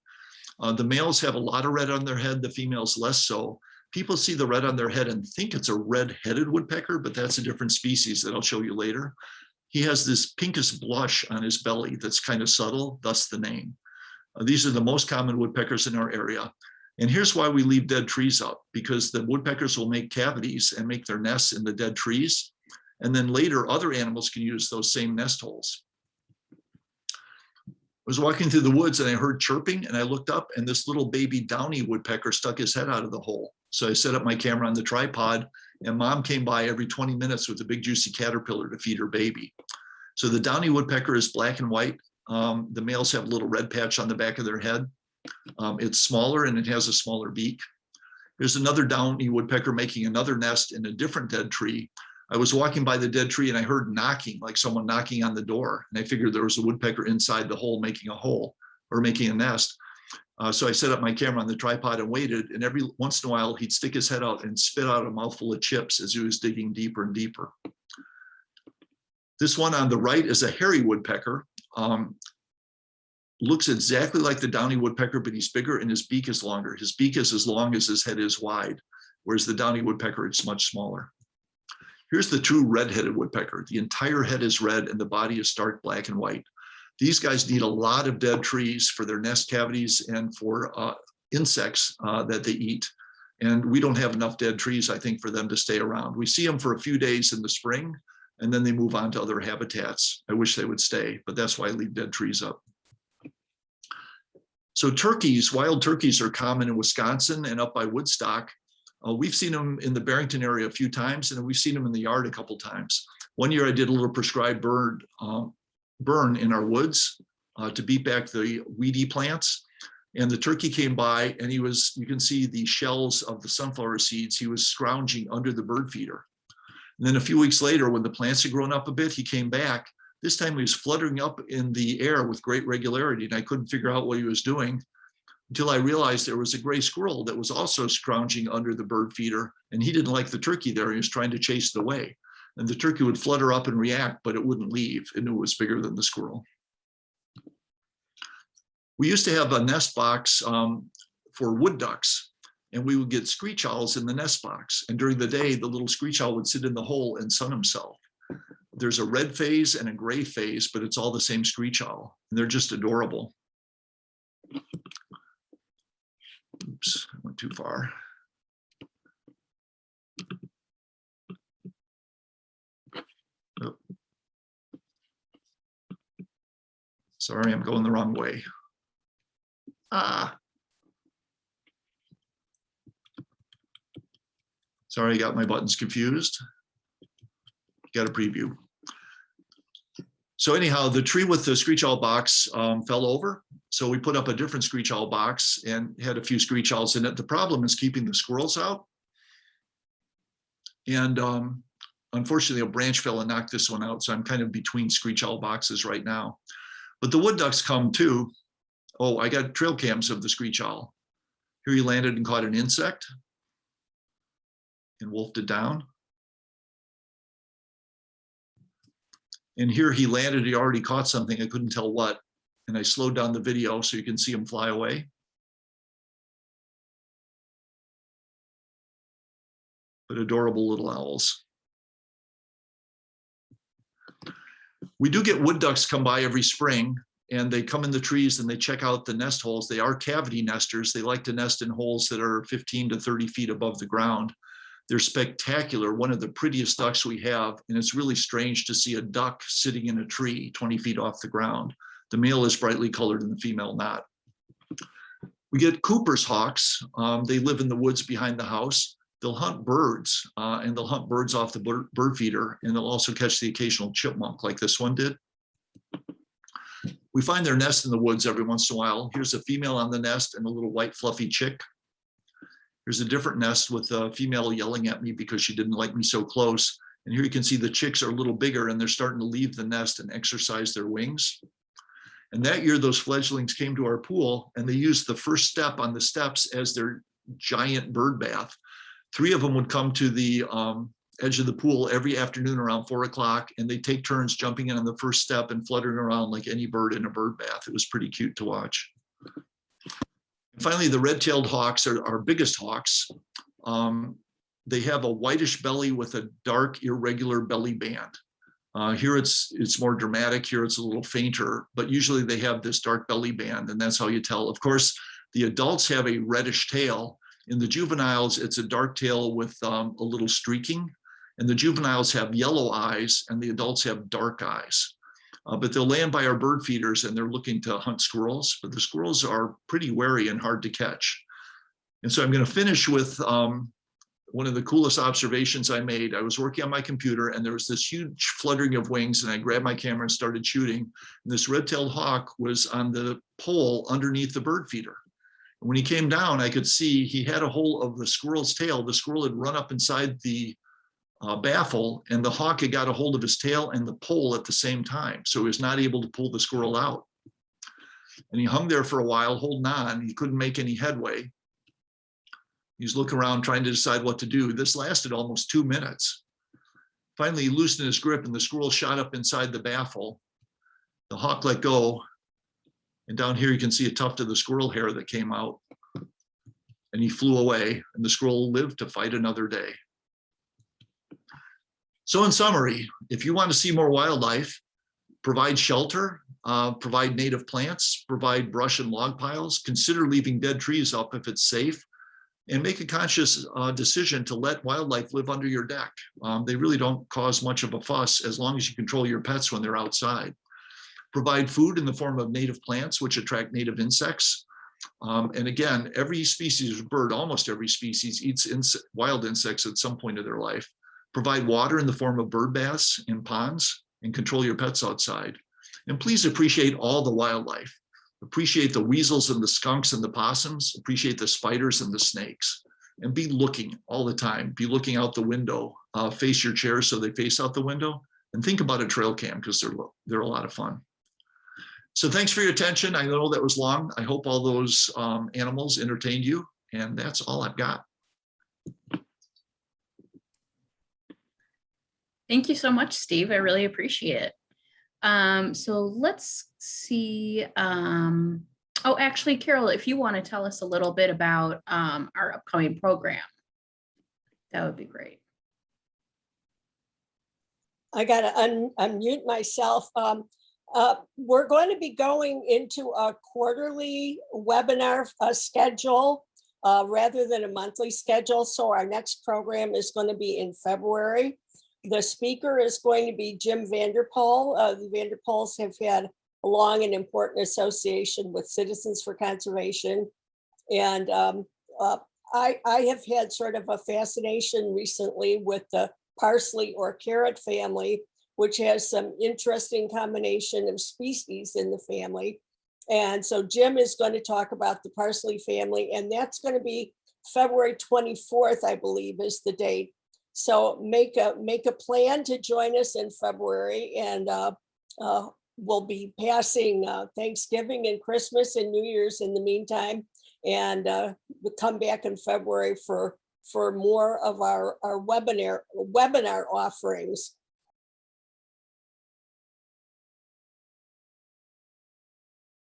The males have a lot of red on their head, the females less so. People see the red on their head and think it's a red-headed woodpecker, but that's a different species that I'll show you later. He has this pinkish blush on his belly that's kind of subtle, thus the name. These are the most common woodpeckers in our area. And here's why we leave dead trees up, because the woodpeckers will make cavities and make their nests in the dead trees. And then later, other animals can use those same nest holes. I was walking through the woods and I heard chirping, and I looked up, and this little baby Downy Woodpecker stuck his head out of the hole. So I set up my camera on the tripod, and Mom came by every 20 minutes with a big juicy caterpillar to feed her baby. So the Downy Woodpecker is black and white. The males have a little red patch on the back of their head. It's smaller and it has a smaller beak. There's another Downy woodpecker making another nest in a different dead tree. I was walking by the dead tree and I heard knocking, like someone knocking on the door. And I figured there was a woodpecker inside the hole making a hole or making a nest. So I set up my camera on the tripod and waited. And every once in a while, he'd stick his head out and spit out a mouthful of chips as he was digging deeper and deeper. This one on the right is a hairy woodpecker. Looks exactly like the Downy woodpecker, but he's bigger and his beak is longer. His beak is as long as his head is wide, whereas the Downy woodpecker is much smaller. Here's the true red-headed woodpecker. The entire head is red and the body is stark black and white. These guys need a lot of dead trees for their nest cavities and for insects that they eat. And we don't have enough dead trees, I think, for them to stay around. We see them for a few days in the spring, and then they move on to other habitats. I wish they would stay, but that's why I leave dead trees up. So turkeys, wild turkeys are common in Wisconsin and up by Woodstock. We've seen them in the Barrington area a few times, and we've seen them in the yard a couple times. One year I did a little prescribed burn in our woods to beat back the weedy plants. And the turkey came by and you can see the shells of the sunflower seeds. He was scrounging under the bird feeder. And then a few weeks later, when the plants had grown up a bit, he came back. This time he was fluttering up in the air with great regularity, and I couldn't figure out what he was doing until I realized there was a gray squirrel that was also scrounging under the bird feeder, and he didn't like the turkey there. He was trying to chase it away. And the turkey would flutter up and react, but it wouldn't leave. It knew it was bigger than the squirrel. We used to have a nest box for wood ducks, and we would get screech owls in the nest box. And during the day, the little screech owl would sit in the hole and sun himself. There's a red phase and a gray phase, but it's all the same screech owl. And they're just adorable. Oops, I went too far. Oh. Sorry, I'm going the wrong way. Sorry, I got my buttons confused. Got a preview. So anyhow, the tree with the screech owl box fell over. So we put up a different screech owl box and had a few screech owls in it. The problem is keeping the squirrels out. And unfortunately, a branch fell and knocked this one out. So I'm kind of between screech owl boxes right now. But the wood ducks come too. Oh, I got trail cams of the screech owl. Here he landed and caught an insect and wolfed it down. And here he landed, he already caught something, I couldn't tell what. And I slowed down the video so you can see him fly away. But adorable little owls. We do get wood ducks come by every spring, and they come in the trees and they check out the nest holes. They are cavity nesters. They like to nest in holes that are 15 to 30 feet above the ground. They're spectacular, one of the prettiest ducks we have, and it's really strange to see a duck sitting in a tree 20 feet off the ground. The male is brightly colored and the female not. We get Cooper's hawks. They live in the woods behind the house. They'll hunt birds, and they'll hunt birds off the bird feeder, and they'll also catch the occasional chipmunk like this one did. We find their nest in the woods every once in a while. Here's a female on the nest and a little white fluffy chick. Here's a different nest with a female yelling at me because she didn't like me so close. And here you can see the chicks are a little bigger and they're starting to leave the nest and exercise their wings. And that year, those fledglings came to our pool and they used the first step on the steps as their giant bird bath. 3 of them would come to the edge of the pool every afternoon around 4 o'clock, and they take turns jumping in on the first step and fluttering around like any bird in a bird bath. It was pretty cute to watch. Finally, the red-tailed hawks are our biggest hawks. They have a whitish belly with a dark, irregular belly band. Here it's more dramatic, here it's a little fainter, but usually they have this dark belly band, and that's how you tell. Of course, the adults have a reddish tail. In the juveniles, it's a dark tail with a little streaking, and the juveniles have yellow eyes, and the adults have dark eyes. But they'll land by our bird feeders and they're looking to hunt squirrels, but the squirrels are pretty wary and hard to catch. And so I'm going to finish with one of the coolest observations I made. I was working on my computer and there was this huge fluttering of wings, and I grabbed my camera and started shooting. And this red-tailed hawk was on the pole underneath the bird feeder. And when he came down, I could see he had a hold of the squirrel's tail. The squirrel had run up inside the baffle, and the hawk had got a hold of his tail and the pole at the same time. So he was not able to pull the squirrel out. And he hung there for a while, holding on. He couldn't make any headway. He's looking around trying to decide what to do. This lasted almost 2 minutes. Finally, he loosened his grip and the squirrel shot up inside the baffle. The hawk let go. And down here, you can see a tuft of the squirrel hair that came out. And he flew away, and the squirrel lived to fight another day. So in summary, if you want to see more wildlife, provide shelter, provide native plants, provide brush and log piles, consider leaving dead trees up if it's safe, and make a conscious decision to let wildlife live under your deck. They really don't cause much of a fuss as long as you control your pets when they're outside. Provide food in the form of native plants, which attract native insects. And again, every species of bird, almost every species, eats wild insects at some point of their life. Provide water in the form of bird baths in ponds, and control your pets outside. And please appreciate all the wildlife. Appreciate the weasels and the skunks and the possums, appreciate the spiders and the snakes, and be looking all the time. Be looking out the window, face your chairs so they face out the window, and think about a trail cam because they're a lot of fun. So thanks for your attention. I know that was long. I hope all those animals entertained you, and that's all I've got. Thank you so much, Steve. I really appreciate it. So let's see. Oh, actually, Carol, if you want to tell us a little bit about our upcoming program, that would be great. I got to unmute myself. We're going to be going into a quarterly webinar schedule rather than a monthly schedule. So our next program is going to be in February. The speaker is going to be Jim Vanderpool. The Vanderpools have had a long and important association with Citizens for Conservation. And I have had sort of a fascination recently with the parsley or carrot family, which has some interesting combination of species in the family. And so Jim is going to talk about the parsley family, and that's going to be February 24th, I believe, is the date. So make a plan to join us in February, and we'll be passing Thanksgiving and Christmas and New Year's in the meantime, and we'll come back in February for more of our webinar offerings.